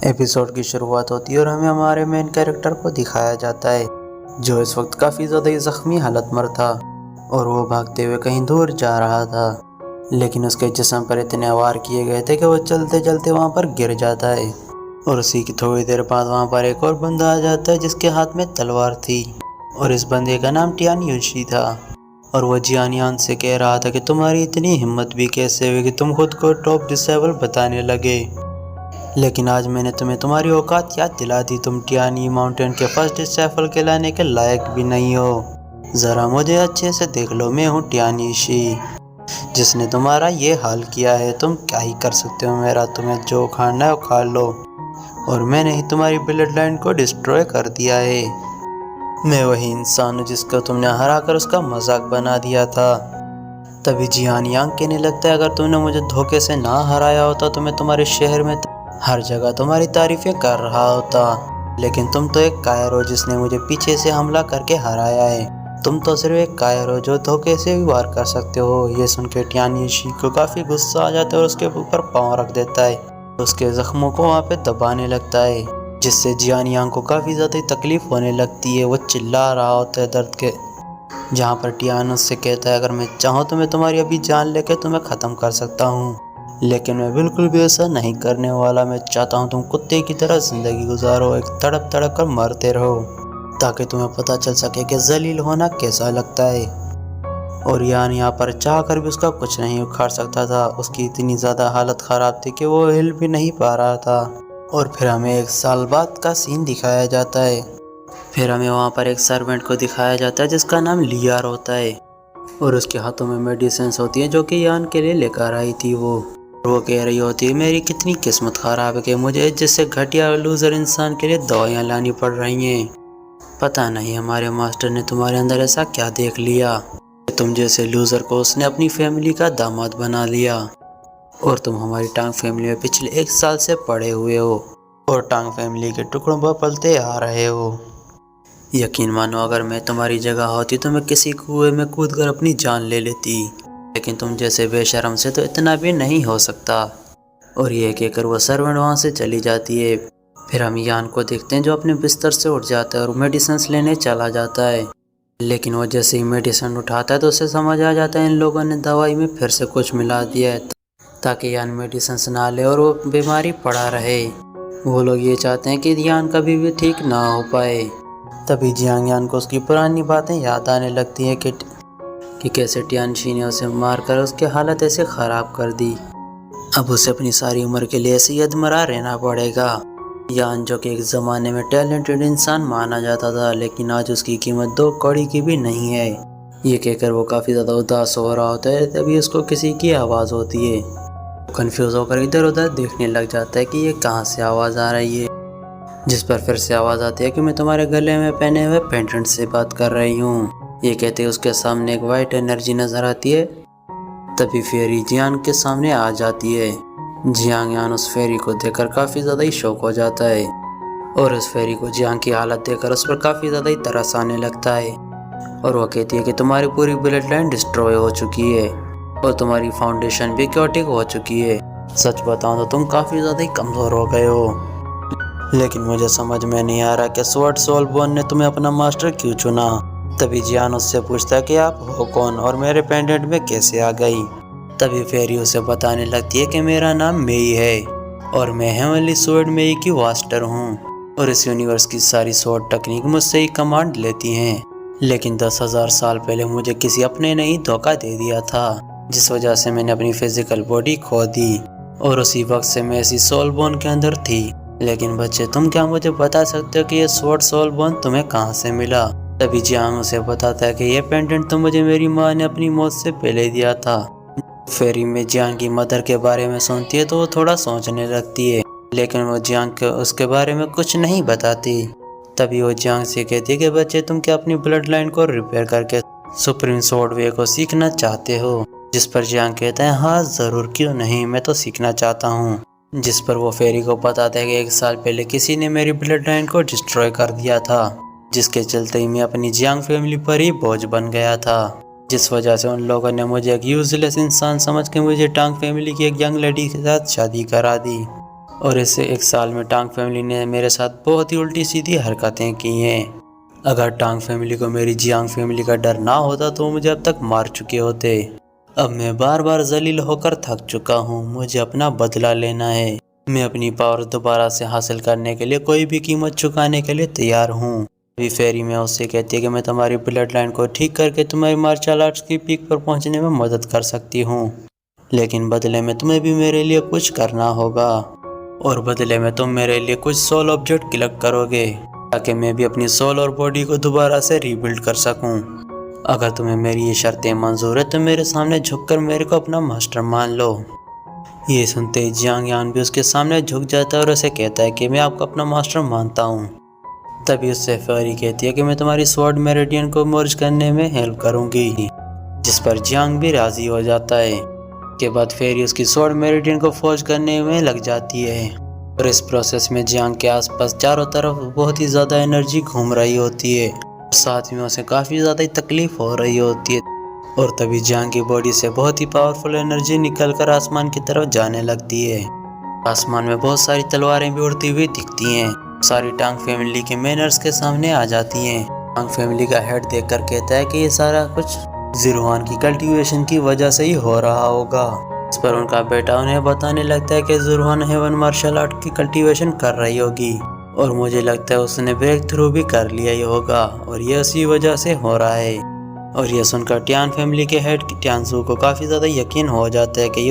Episode की शुरुआत होती है और हमें हमारे मेन कैरेक्टर को दिखाया जाता है जो इस वक्त काफ़ी ज़्यादा जख्मी हालत में था और वो भागते हुए कहीं दूर जा रहा था, लेकिन उसके जिस्म पर इतने वार किए गए थे कि वो चलते चलते वहाँ पर गिर जाता है। और उसी की थोड़ी देर बाद वहाँ पर एक और बंदा आ जाता है जिसके हाथ में तलवार थी और इस बंदे का नाम टियान यूशी था। और वो जियान से कह रहा था कि तुम्हारी इतनी हिम्मत भी कैसे हुई कि तुम खुद को टॉप डिसेबल बताने लगे, लेकिन आज मैंने तुम्हें तुम्हारी औकात याद दिला दी। तुम टियानी माउंटेन के फर्स्ट डिसेबल कहलाने के लायक भी नहीं हो। ज़रा मुझे अच्छे से देख लो, मैं हूँ टियानी शी जिसने तुम्हारा ये हाल किया है। तुम क्या ही कर सकते हो मेरा, तुम्हें जो खाना है वो खा लो। और मैंने ही तुम्हारी ब्लड लाइन को डिस्ट्रॉय कर दिया है। मैं वही इंसान हूँ जिसको तुमने हरा कर उसका मजाक बना दिया था। तभी जियान यांग कहने लगता है, अगर तुमने मुझे धोखे से ना हराया होता तो मैं तुम्हारे शहर में हर जगह तुम्हारी तारीफें कर रहा होता, लेकिन तुम तो एक कायर हो जिसने मुझे पीछे से हमला करके हराया है। तुम तो सिर्फ एक कायर हो जो धोखे से भी वार कर सकते हो। ये सुन के टियान यूशी को काफ़ी गुस्सा आ जाता है और उसके ऊपर पाँव रख देता है, उसके जख्मों को वहाँ पे दबाने लगता है, जिससे जियान यांग को काफ़ी ज़्यादा तकलीफ होने लगती है। वो चिल्ला रहा होता है दर्द के, जहाँ पर टियान उससे कहता है, अगर मैं चाहूँ तो मैं तुम्हारी अभी जान लेकर तुम्हें ख़त्म कर सकता हूँ, लेकिन मैं बिल्कुल भी ऐसा नहीं करने वाला। मैं चाहता हूँ तुम कुत्ते की तरह ज़िंदगी गुजारो, एक तड़प तड़प कर मरते रहो, ताकि तुम्हें पता चल सके कि जलील होना कैसा लगता है। और यान यहाँ पर चाह कर भी उसका कुछ नहीं उखाड़ सकता था। उसकी इतनी ज़्यादा हालत ख़राब थी कि वो हिल भी नहीं पा रहा था। और फिर हमें 1 साल बाद का सीन दिखाया जाता है। फिर हमें वहाँ पर एक सर्वेंट को दिखाया जाता है जिसका नाम लियार होता है और उसके हाथों में मेडिसिन्स होती हैं जो कि यान के लिए लेकर आई थी। वो कह रही होती है, मेरी कितनी किस्मत ख़राब है कि मुझे जैसे घटिया लूज़र इंसान के लिए दवाइयाँ लानी पड़ रही हैं। पता नहीं हमारे मास्टर ने तुम्हारे अंदर ऐसा क्या देख लिया, तुम जैसे लूज़र को उसने अपनी फैमिली का दामाद बना लिया और तुम हमारी टांग फैमिली में पिछले 1 साल से पड़े हुए हो और टांग फैमिली के टुकड़ों पर पलते आ रहे हो। यकीन मानो, अगर मैं तुम्हारी जगह होती तो मैं किसी कुएं में कूदकर अपनी जान ले लेती, लेकिन तुम जैसे बेशर्म से तो इतना भी नहीं हो सकता। और ये कहकर वो सर्वेंट वहाँ से चली जाती है। फिर हम यान को देखते हैं जो अपने बिस्तर से उठ जाता है और मेडिसिन लेने चला जाता है, लेकिन वो जैसे ही मेडिसिन उठाता है तो उसे समझ आ जाता है इन लोगों ने दवाई में फिर से कुछ मिला दिया है ताकि यान मेडिसिन ना ले और वो बीमारी पड़ा रहे। वो लोग ये चाहते हैं कि यान कभी भी ठीक ना हो पाए। तभी जियांग यान को उसकी पुरानी बातें याद आने लगती हैं कि कैसे टियानशी ने उसे मारकर उसकी हालत ऐसे ख़राब कर दी। अब उसे अपनी सारी उम्र के लिए ऐसे यदमरा रहना पड़ेगा। यान जो कि एक ज़माने में टैलेंटेड इंसान माना जाता था, लेकिन आज उसकी कीमत 2 कौड़ी की भी नहीं है। ये कहकर वो काफ़ी ज़्यादा उदास हो रहा होता है। तभी उसको किसी की आवाज़ होती है। कंफ्यूज होकर इधर उधर देखने लग जाता है कि ये कहाँ से आवाज़ आ रही है, जिस पर फिर से आवाज़ आती है कि मैं तुम्हारे गले में पहने हुए पेंडेंट से बात कर रही हूँ। ये कहते उसके सामने एक वाइट एनर्जी नज़र आती है। तभी फेरी जियान के सामने आ जाती है। जियांग यान उस फेरी को देखकर काफ़ी ज़्यादा ही शौक हो जाता है और उस फेरी को जियांग की हालत देखकर उस पर काफ़ी ज़्यादा ही तरस आने लगता है। और वो कहती है कि तुम्हारी पूरी ब्लड लाइन डिस्ट्रॉय हो चुकी है और तुम्हारी फाउंडेशन भी क्योटिक हो चुकी है। सच बताऊँ तो तुम काफ़ी ज़्यादा ही कमज़ोर हो गए हो, लेकिन मुझे समझ में नहीं आ रहा कि स्वॉर्ड सोलबोर्न ने तुम्हें अपना मास्टर क्यों चुना। तभी जियान उससे पूछता है कि आप हो कौन और मेरे पेंडेंट में कैसे आ गई। तभी फेरी उसे बताने लगती है कि मेरा नाम मेई है और मैं हेवनली स्वॉर्ड मेई की मास्टर हूँ और इस यूनिवर्स की सारी स्वॉर्ड टेक्निक मुझसे ही कमांड लेती हैं, लेकिन 10,000 साल पहले मुझे किसी अपने ने ही धोखा दे दिया था, जिस वजह से मैंने अपनी फिजिकल बॉडी खो दी और उसी वक्त से मैं इसी सोलबोर्न के अंदर थी। लेकिन बच्चे, तुम क्या मुझे बता सकते हो कि ये स्वॉर्ड सोलबोर्न तुम्हें कहाँ से मिला। तभी जियांग उसे बताता है कि ये पेंडेंट तो मुझे मेरी माँ ने अपनी मौत से पहले दिया था। फेरी में जियांग की मदर के बारे में सुनती है तो वो थोड़ा सोचने लगती है, लेकिन वो जियांग को उसके बारे में कुछ नहीं बताती। तभी वो जियांग से कहती है कि बच्चे, तुम क्या अपनी ब्लड लाइन को रिपेयर करके सुप्रीम स्वॉर्ड वे को सीखना चाहते हो। जिस पर जियांग कहता है, हाँ ज़रूर, क्यों नहीं, मैं तो सीखना चाहता हूँ। जिस पर वो फेरी को बताता है कि 1 साल पहले किसी ने मेरी ब्लड लाइन को डिस्ट्रॉय कर दिया था, जिसके चलते ही मैं अपनी जियांग फैमिली पर ही बोझ बन गया था, जिस वजह से उन लोगों ने मुझे एक यूजलेस इंसान समझ के मुझे टांग फैमिली की एक यंग लेडी के साथ शादी करा दी। और इससे 1 साल में टांग फैमिली ने मेरे साथ बहुत ही उल्टी सीधी हरकतें की हैं। अगर टांग फैमिली को मेरी जियांग फैमिली का डर ना होता तो मुझे अब तक मार चुके होते। अब मैं बार बार जलील होकर थक चुका हूँ, मुझे अपना बदला लेना है। मैं अपनी पावर दोबारा से हासिल करने के लिए कोई भी कीमत चुकाने के लिए तैयार हूँ। अभी फेरी में उससे कहती है कि मैं तुम्हारी ब्लड लाइन को ठीक करके तुम्हारी मार्शल आर्ट्स की पीक पर पहुँचने में मदद कर सकती हूँ, लेकिन बदले में तुम्हें भी मेरे लिए कुछ करना होगा और बदले में तुम मेरे लिए कुछ सोल ऑब्जेक्ट कलेक्ट करोगे ताकि मैं भी अपनी सोल और बॉडी को दोबारा से रीबिल्ड कर सकूं। अगर तुम्हें मेरी ये शर्तें मंजूर है तो मेरे सामने झुककर मेरे को अपना मास्टर मान लो। ये सुनते ही जियांग यान भी उसके सामने झुक जाता है और उसे कहता है कि मैं आपको अपना मास्टर मानता हूँ। तभी उससे फेरी कहती है कि मैं तुम्हारी स्वॉर्ड मेरिडियन को मर्ज करने में हेल्प करूँगी, जिस पर जियांग भी राजी हो जाता है। के बाद फेरी उसकी स्वॉर्ड मेरिडियन को फोर्ज करने में लग जाती है और इस प्रोसेस में जियांग के आसपास चारों तरफ बहुत ही ज़्यादा एनर्जी घूम रही होती है, साथ में उसे काफ़ी ज़्यादा तकलीफ हो रही होती है। और तभी जियांग की बॉडी से बहुत ही पावरफुल एनर्जी निकलकर आसमान की तरफ जाने लगती है। आसमान में बहुत सारी तलवारें भी उड़ती हुई दिखती हैं। सारी टांग फैमिली के मेनर्स के सामने आ जाती हैं। टांग फैमिली का हेड देखकर कहता है कि ये सारा कुछ ज़ीरुआन की कल्टीवेशन की वजह से ही हो रहा होगा। इस पर उनका बेटा उन्हें बताने लगता है कि ज़ीरुआन हेवन मार्शल आर्ट की कल्टीवेशन कर रही होगी और मुझे लगता है उसने ब्रेक थ्रू भी कर लिया ही होगा और ये उसी वजह से हो रहा है। और यह सुनकर टियान फैमिली के हेड टियानसू को काफ़ी ज़्यादा यकीन हो जाता है कि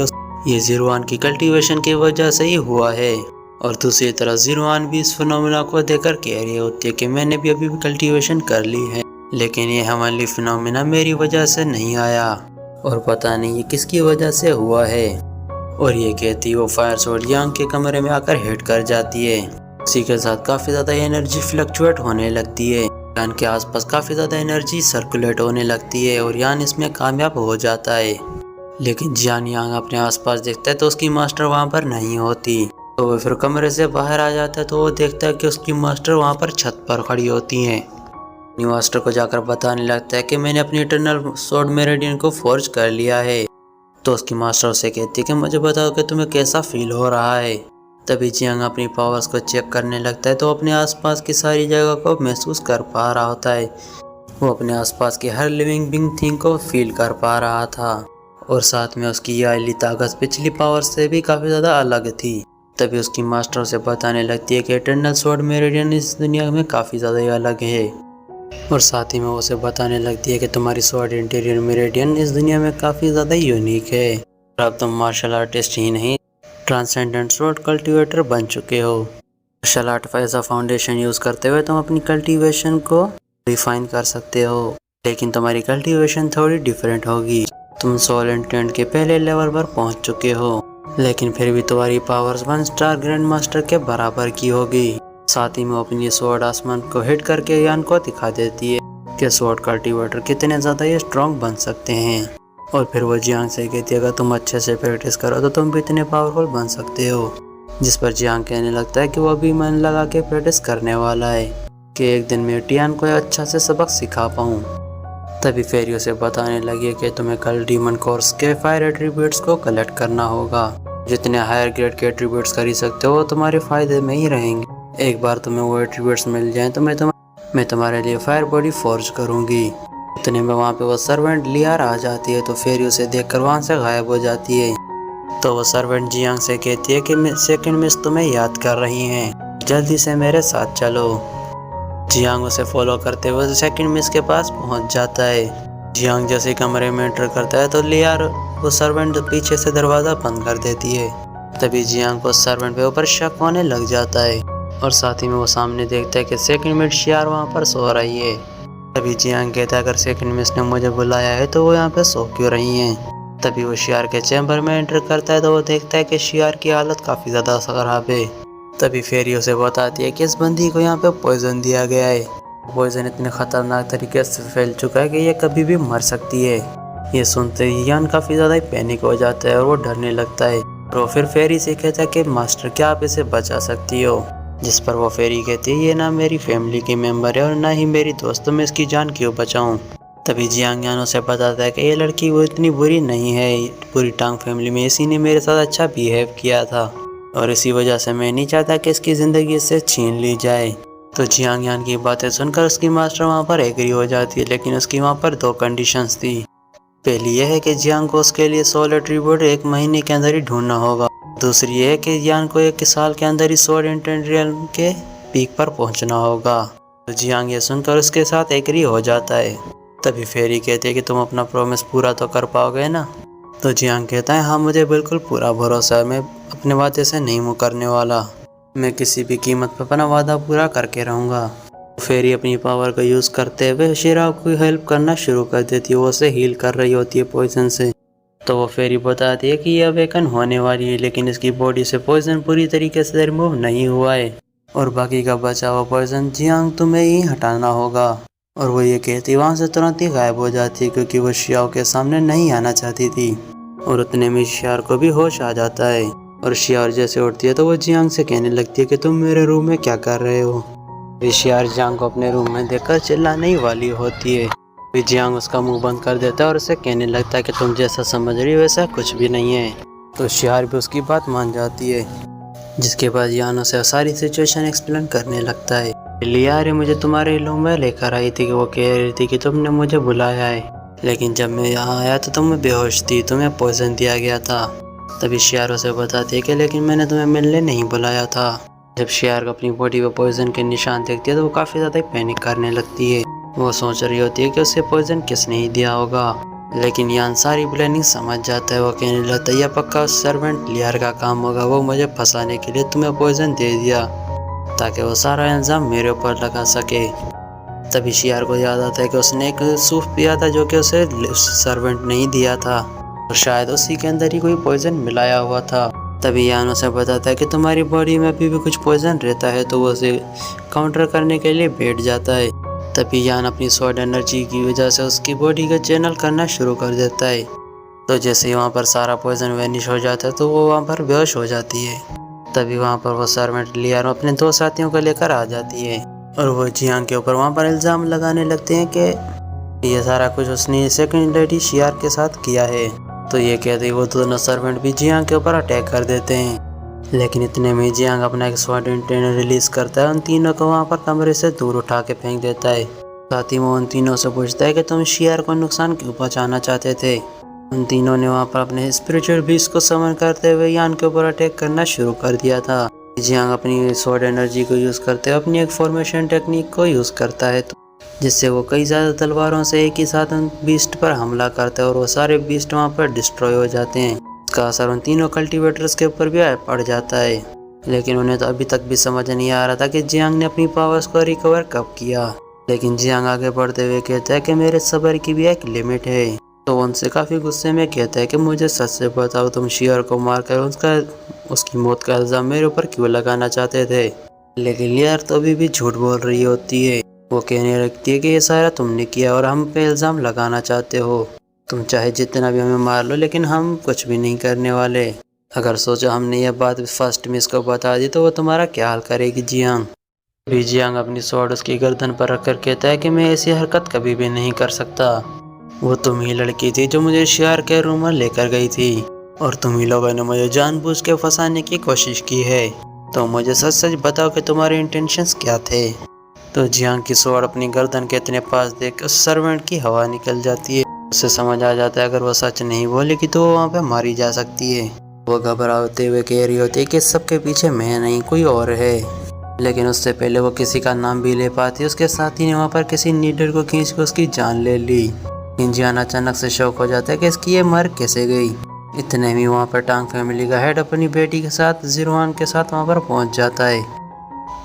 ये ज़ीरुआन की कल्टीवेशन की वजह से ही हुआ है। और दूसरी तरफ ज़ीरुआन भी इस फिनोमिना को देखकर कह रही होती है कि मैंने भी अभी कल्टीवेशन कर ली है, लेकिन ये हेवनली फिनोमिना मेरी वजह से नहीं आया और पता नहीं ये किसकी वजह से हुआ है। और ये कहती वो फायर सोर्ड यांग के कमरे में आकर हिट कर जाती है। उसी के साथ काफ़ी ज़्यादा एनर्जी फ्लक्चुएट होने लगती है। यान के आसपास काफ़ी ज़्यादा एनर्जी सर्कुलेट होने लगती है और यान इसमें कामयाब हो जाता है। लेकिन जियान यांग अपने आसपास देखता है तो उसकी मास्टर वहाँ पर नहीं होती। तो वो फिर कमरे से बाहर आ जाता है तो वो देखता है कि उसकी मास्टर वहाँ पर छत पर खड़ी होती हैं। अपनी मास्टर को जाकर बताने लगता है कि मैंने अपनी इटर्नल स्वॉर्ड मेरिडियन को फोर्ज कर लिया है। तो उसकी मास्टर उसे कहती है कि मुझे बताओ कि तुम्हें कैसा फील हो रहा है। तभी जियांग अपनी पावर्स को चेक करने लगता है तो अपने आसपास की सारी जगह को महसूस कर पा रहा होता है। वो अपने आसपास की हर लिविंग बीइंग थिंग को फील कर पा रहा था और साथ में उसकी ये आयली ताकत पिछली पावर से भी काफ़ी ज़्यादा अलग थी। तभी उसकी मास्टर उसे बताने लगती है कि इटर्नल स्वॉर्ड मेरिडियन इस दुनिया में काफ़ी ज़्यादा ही अलग है और साथ ही में उसे बताने लगती है कि तुम्हारी स्वॉर्ड इंटीरियर मेरिडियन इस दुनिया में काफ़ी ज़्यादा यूनिक है और अब तुम मार्शल आर्टिस्ट ही नहीं ट्रांसेंडेंट स्वॉर्ड कल्टीवेटर बन चुके हो। Martial art as a foundation use करते हुए तुम अपनी कल्टीवेशन को रिफाइन कर सकते हो, लेकिन तुम्हारी कल्टीवेशन थोड़ी डिफरेंट होगी। तुम सोल इंटेंट के पहले लेवल पर पहुंच चुके हो, लेकिन फिर भी तुम्हारी पावर्स 1 स्टार ग्रैंड मास्टर के बराबर की होगी। साथ ही में अपनी स्वॉर्ड आसमान को हिट करके यान को दिखा देती है कि स्वॉर्ड कल्टीवेटर कितने ज़्यादा ये स्ट्रॉन्ग बन सकते हैं। और फिर वो जियांग से कहती है अगर तुम अच्छे से प्रैक्टिस करो तो तुम भी इतने पावरफुल बन सकते हो। जिस पर जियांग कहने लगता है कि वो भी मन लगा के प्रैक्टिस करने वाला है कि एक दिन मैं टियान को अच्छा से सबक सिखा पाऊँ। तभी फेरी उसे बताने लगी कि तुम्हें कल डीमन कोर्स के फायर एट्रीब्यूट्स को कलेक्ट करना होगा। जितने हायर ग्रेड के एट्रीब्यूट्स खरीद सकते हो वो तुम्हारे फायदे में ही रहेंगे। एक बार तुम्हें वो एट्रीब्यूट्स मिल जाएं तो मैं तुम्हारे लिए फायर बॉडी फोर्ज करूँगी। इतने में वहाँ पे वो सर्वेंट लियार आ जाती है तो फेरी उसे देखकर वहाँ से गायब हो जाती है। तो वो सर्वेंट जियांग से कहती है कि सेकंड मिस तुम्हें याद कर रही हैं, जल्दी से मेरे साथ चलो। जियांग उसे फॉलो करते हुए सेकंड मिस के पास पहुंच जाता है। जियांग जैसे कमरे में एंटर करता है तो लियार वो सर्वेंट पीछे से दरवाज़ा बंद कर देती है। तभी जियांग को सर्वेंट पे ऊपर शक होने लग जाता है और साथ ही में वो सामने देखता है कि सेकंड मिस शियार वहाँ पर सो रही है। तभी जियांग कहता है अगर सेकंड मिस ने मुझे बुलाया है तो वो यहाँ पे सो क्यों रही हैं। तभी वो शियार के चैम्बर में एंटर करता है तो वो देखता है कि शियार की हालत काफ़ी ज़्यादा खराब है। तभी फेरी उसे बताती है कि इस बंदी को यहाँ पे पॉइजन दिया गया है। पॉइजन इतने खतरनाक तरीके से फैल चुका है कि ये कभी भी मर सकती है। ये सुनते ही यान काफ़ी ज़्यादा पैनिक हो जाता है और वो डरने लगता है और वो फिर फेरी से कहता है कि मास्टर क्या आप इसे बचा सकती हो। जिस पर वो फेरी कहती है ये ना मेरी फैमिली की मेम्बर है और ना ही मेरी दोस्त, तो मैं इसकी जान क्यों बचाऊँ। तभी जियांग यान उसे बताता है कि ये लड़की वो इतनी बुरी नहीं है, पूरी टांग फैमिली में इसी ने मेरे साथ अच्छा बिहेव किया था और इसी वजह से मैं नहीं चाहता कि इसकी ज़िंदगी इससे छीन ली जाए। तो जियांग यान की बातें सुनकर उसकी मास्टर वहाँ पर एग्री हो जाती है, लेकिन उसकी वहाँ पर 2 कंडीशंस थी। पहली यह है कि जियांग को उसके लिए सोल एट्रीब्यूट 1 महीने के अंदर ही ढूंढना होगा। दूसरी ये है कि जियांग को 1 साल के अंदर ही स्वॉर्ड इंटेंट रियल्म के पीक पर पहुंचना होगा। तो जियांग ये सुनकर उसके साथ एग्री हो जाता है। तभी फेरी कहते हैं कि तुम अपना प्रॉमिस पूरा तो कर पाओगे ना। तो जियांग कहता है हाँ, मुझे बिल्कुल पूरा भरोसा है, मैं अपने वादे से नहीं मुकरने वाला, मैं किसी भी कीमत पर अपना वादा पूरा करके रहूँगा। फेरी अपनी पावर का यूज़ करते हुए शिराओ को हेल्प करना शुरू कर देती है। वो उसे हील कर रही होती है पॉइजन से। तो वो फेरी बताती है कि ये अवेकन होने वाली है, लेकिन इसकी बॉडी से पॉइजन पूरी तरीके से रिमूव नहीं हुआ है और बाकी का बचा हुआ पॉइजन जियांग तुम्हें ही हटाना होगा। और वो ये कहती वहाँ से तुरंत ही गायब हो जाती है, क्योंकि वो शियाओ के सामने नहीं आना चाहती थी। और उतने में शियार को भी होश आ जाता है और शियार जैसे उठती है तो वो जियांग से कहने लगती है कि तुम मेरे रूम में क्या कर रहे हो। शियार जियांग को अपने रूम में देखकर चिल्लाने ही वाली होती है। जियांग उसका मुंह बंद कर देता है और उसे कहने लगता है कि तुम जैसा समझ रही हो वैसा कुछ भी नहीं है। तो शियार भी उसकी बात मान जाती है, जिसके बाद यान उसे सारी सिचुएशन एक्सप्लेन करने लगता है। लियार मुझे तुम्हारे रूम में लेकर आई थी कि वो कह रही थी कि तुमने मुझे बुलाया है, लेकिन जब मैं यहाँ आया तो तुम बेहोश थी, तुम्हें पॉइजन दिया गया था। तभी शियार उसे बताती है कि लेकिन मैंने तुम्हें मिलने नहीं बुलाया था। जब शियार अपनी बॉडी पर पॉइजन के निशान देखती है तो वो काफ़ी ज़्यादा पैनिक करने लगती है। वो सोच रही होती है कि उसे पॉइजन किसने ही दिया होगा, लेकिन यान सारी प्लानिंग समझ जाता है। वो कहने लगता है यह पक्का सर्वेंट लियार का काम होगा, वो मुझे फंसाने के लिए तुम्हें पॉइजन दे दिया ताकि वो सारा इल्ज़ाम मेरे ऊपर लगा सके। तभी शियार को याद आता है कि उसने एक सूप पिया था जो कि उसे सर्वेंट नहीं दिया था और शायद उसी के अंदर ही कोई पॉइजन मिलाया हुआ था। तभी यान उसे बताता है कि तुम्हारी बॉडी में अभी भी कुछ पॉइजन रहता है, तो वो उसे काउंटर करने के लिए बैठ जाता है। तभी यान अपनी स्वॉर्ड एनर्जी की वजह से उसकी बॉडी का चैनल करना शुरू कर देता है। तो जैसे ही वहाँ पर सारा पॉइजन वैनिश हो जाता है तो वो वहाँ पर बेहोश हो जाती है। तभी वहाँ पर वो सर्वेंट लियार अपने 2 साथियों को लेकर आ जाती है और वो जियांग के ऊपर वहाँ पर इल्ज़ाम लगाने लगते हैं कि ये सारा कुछ उसने सेकंड लेडी शियार के साथ किया है। तो ये कहते ही वो दोनों सर्वेंट भी जियांग के ऊपर अटैक कर देते हैं, लेकिन इतने में जियांग अपना एक स्वॉर्ड इंटेंट रिलीज करता है, उन तीनों को वहाँ पर कमरे से दूर उठा के फेंक देता है। साथ ही वो उन तीनों से पूछता है कि तुम शियार को नुकसान क्यों पहुँचाना चाहते थे। उन तीनों ने वहाँ पर अपने स्पिरिचुअल बीस्ट को समन करते हुए यान के ऊपर अटैक करना शुरू कर दिया था। जियांग अपनी स्वॉर्ड एनर्जी को यूज़ करते हुए अपनी एक फॉर्मेशन टेक्निक को यूज़ करता है, जिससे वो कई ज़्यादा तलवारों से एक ही साथ उन बीस्ट पर हमला करता है और वो सारे बीस्ट वहाँ पर डिस्ट्रॉय हो जाते हैं। इसका असर उन तीनों कल्टीवेटर्स के ऊपर भी पड़ जाता है, लेकिन उन्हें तो अभी तक भी समझ नहीं आ रहा था कि जियांग ने अपनी पावर्स को रिकवर कब किया। लेकिन जियांग आगे बढ़ते हुए कहता है कि मेरे सब्र की भी एक लिमिट है। तो वो उनसे काफ़ी गुस्से में कहता है कि मुझे सच से बताओ, तुम शियार को मारकर उसकी मौत का इल्ज़ाम मेरे ऊपर क्यों लगाना चाहते थे। लेकिन लियार तो अभी भी झूठ बोल रही होती है। वो कहने लगती है कि ये सारा तुमने किया और हम पे इल्ज़ाम लगाना चाहते हो। तुम चाहे जितना भी हमें मार लो, लेकिन हम कुछ भी नहीं करने वाले। अगर सोचो हमने यह बात फर्स्ट मिस को बता दी तो वो तुम्हारा क्या हाल करेगी जियांग। भी जियांग अपनी स्वॉर्ड उसकी गर्दन पर रखकर कहता है कि मैं ऐसी हरकत कभी भी नहीं कर सकता। वो तुम ही लड़की थी जो मुझे शियार के रूम में लेकर गई थी और तुम ही लोगों ने मुझे जानबूझ के फंसाने की कोशिश की है। तो मुझे सच सच बताओ कि तुम्हारे इंटेंशंस क्या थे। तो जियांग की स्वॉर्ड अपनी गर्दन के इतने पास देख उस सर्वेंट की हवा निकल जाती है। उसे समझ आ जाता है अगर वो सच नहीं बोलेगी तो वो वहाँ पे मारी जा सकती है। वो घबराते हुए कह रही होती है कि सबके पीछे मैं नहीं कोई और है, लेकिन उससे पहले वो किसी का नाम भी ले पाती। उसके साथी ने वहाँ पर किसी नीडर को खींच के उसकी जान ले ली। जियांग अचानक से शौक हो जाता है कि इसकी ये मर कैसे गई। इतने में वहाँ पर टांग फैमिली का हेड अपनी बेटी के साथ ज़ीरोआन के साथ वहाँ पर पहुँच जाता है।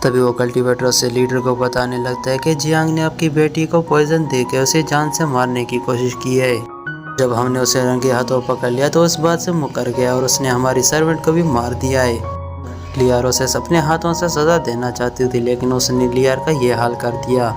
तभी वो कल्टीवेटर से लीडर को बताने लगता है कि जियांग ने आपकी बेटी को पॉइजन देकर उसे जान से मारने की कोशिश की है। जब हमने उसे रंगे हाथों पकड़ लिया तो उस बात से मुकर गया और उसने हमारी सर्वेंट को भी मार दिया है। लियार उसे अपने हाथों से सज़ा देना चाहती थी, लेकिन उसने लियार का ये हाल कर दिया।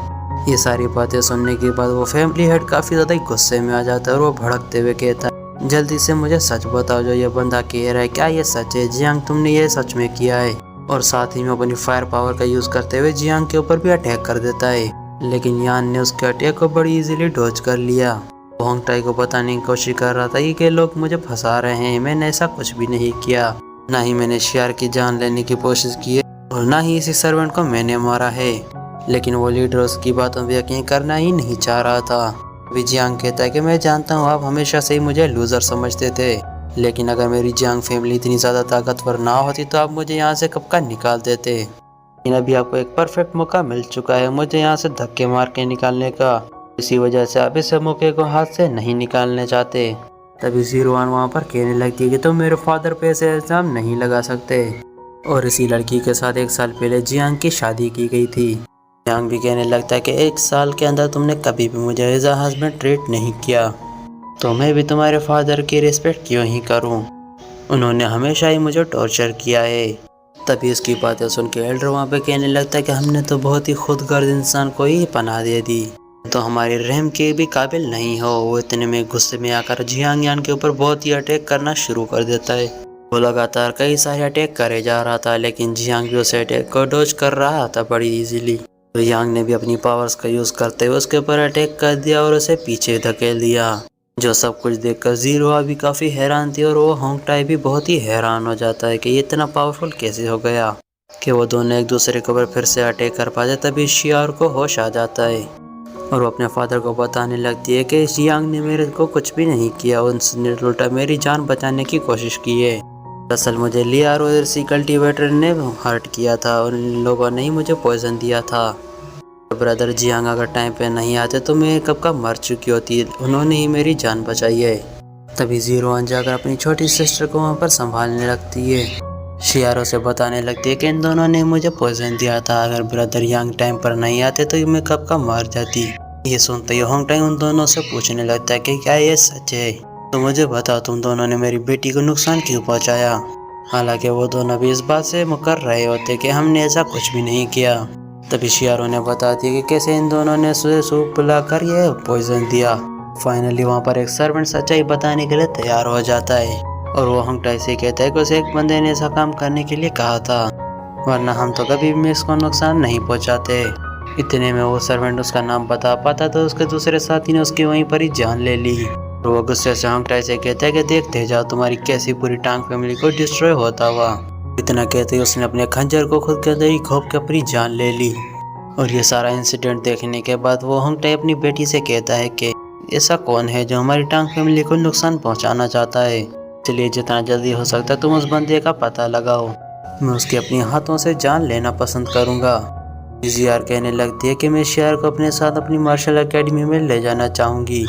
ये सारी बातें सुनने के बाद वो फैमिली हेड काफ़ी ज़्यादा गुस्से में आ जाता है और वो भड़कते हुए कहता है जल्दी से मुझे सच बताओ, जो ये बंदा कह रहा है क्या ये सच है। जियांग तुमने ये सच में किया है। और साथ ही में अपनी फायर पावर का यूज़ करते हुए जियांग के ऊपर भी अटैक कर देता है, लेकिन यान ने उसके अटैक को बड़ी इजीली डॉज कर लिया। होंग टाई को बताने की कोशिश कर रहा था कि लोग मुझे फंसा रहे हैं, मैंने ऐसा कुछ भी नहीं किया। ना ही मैंने शियार की जान लेने की कोशिश की है और ना ही इसी सर्वेंट को मैंने मारा है। लेकिन वो लीडर उसकी बातों पर यकीन करना ही नहीं चाह रहा था। अभी जियांग कहता है कि मैं जानता हूँ आप हमेशा से ही मुझे लूजर समझते थे, लेकिन अगर मेरी जियांग फैमिली इतनी ज़्यादा ताकतवर ना होती तो आप मुझे यहाँ से कब का निकाल देते। लेकिन अभी आपको एक परफेक्ट मौका मिल चुका है मुझे यहाँ से धक्के मार के निकालने का। इसी वजह से आप इस मौके को हाथ से नहीं निकालने चाहते। तभी ज़ीरो-वन वहाँ पर कहने लगती है कि तुम मेरे फादर पे ऐसे इल्ज़ाम नहीं लगा सकते। और इसी लड़की के साथ 1 साल पहले जियांग की शादी की गई थी। जियांग भी कहने लगता है कि 1 साल के अंदर तुमने कभी भी मुझे एज अ हस्बैंड ट्रीट नहीं किया, तो मैं भी तुम्हारे फादर की रिस्पेक्ट क्यों ही करूं? उन्होंने हमेशा ही मुझे टॉर्चर किया है। तभी उसकी बातें सुन के एल्डर वहाँ पे कहने लगता है कि हमने तो बहुत ही खुदगर्ज इंसान को ही पनाह दे दी, तो हमारे रहम के भी काबिल नहीं हो। वो इतने में गुस्से में आकर जियांग यान के ऊपर बहुत ही अटैक करना शुरू कर देता है। वो लगातार कई सारे अटैक करे जा रहा था, लेकिन जियांग भी उस अटैक को डॉज कर रहा था बड़ी इजीली। तो यांग ने भी अपनी पावर्स का यूज़ करते हुए उसके ऊपर अटैक कर दिया और उसे पीछे धकेल दिया। जो सब कुछ देखकर ज़ीरो भी काफ़ी हैरान थी और वो होंग टाई भी बहुत ही हैरान हो जाता है कि ये इतना पावरफुल कैसे हो गया कि वो दोनों एक दूसरे के ऊपर फिर से अटैक कर पाते। तभी शियार को होश आ जाता है और वो अपने फादर को बताने लगती है कि जियांग ने मेरे को कुछ भी नहीं किया, उसने उल्टा मेरी जान बचाने की कोशिश की है। दरअसल मुझे लियार और इसी कल्टीवेटर ने हर्ट किया था और इन लोगों ने ही मुझे पॉइजन दिया था। ब्रदर जियांग अगर टाइम पे नहीं आते तो मैं कब का मर चुकी होती, उन्होंने ही मेरी जान बचाई है। तभी ज़ीरो-वन जाकर अपनी छोटी सिस्टर को वहाँ पर संभालने लगती है। शियारो से बताने लगती है कि इन दोनों ने मुझे पॉइजन दिया था, अगर ब्रदर यांग टाइम पर नहीं आते तो मैं कब का मर जाती। ये सुनते ही होंग टाई उन दोनों से पूछने लगता है कि क्या ये सच है, तो मुझे बताओ तुम दोनों ने मेरी बेटी को नुकसान क्यों पहुंचाया। हालांकि वो दोनों भी इस बात से मुकर रहे होते कि हमने ऐसा कुछ भी नहीं किया। तभी शियारो ने बता दिया कि कैसे इन दोनों ने सूप पिलाकर ये पॉइजन दिया। फाइनली वहाँ पर एक सर्वेंट सच्चाई बताने के लिए तैयार हो जाता है और वो होंग टाई से कहता है कि उसे एक बंदे ने ऐसा काम करने के लिए कहा था, वरना हम तो कभी भी इसको नुकसान नहीं पहुँचाते। इतने में वो सर्वेंट उसका नाम बता पाता तो उसके दूसरे साथी ने उसकी वहीं पर ही जान ले ली। वो गुस्से से होंग टाई से कहता है कि देखते जाओ तुम्हारी कैसी पूरी टांग फैमिली को डिस्ट्रॉय होता हुआ। इतना कहते ही उसने अपने खंजर को खुद के अंदर ही घोंप के अपनी जान ले ली। और ये सारा इंसिडेंट देखने के बाद वो होंग टाई अपनी बेटी से कहता है कि ऐसा कौन है जो हमारी टांग फैमिली को नुकसान पहुंचाना चाहता है, इसलिए जितना जल्दी हो सकता है तुम उस बंदे का पता लगाओ, मैं उसके अपने हाथों से जान लेना पसंद करूँगा। जियार कहने लगती है कि मैं शियार को अपने साथ अपनी मार्शल एकेडमी में ले जाना चाहूँगी,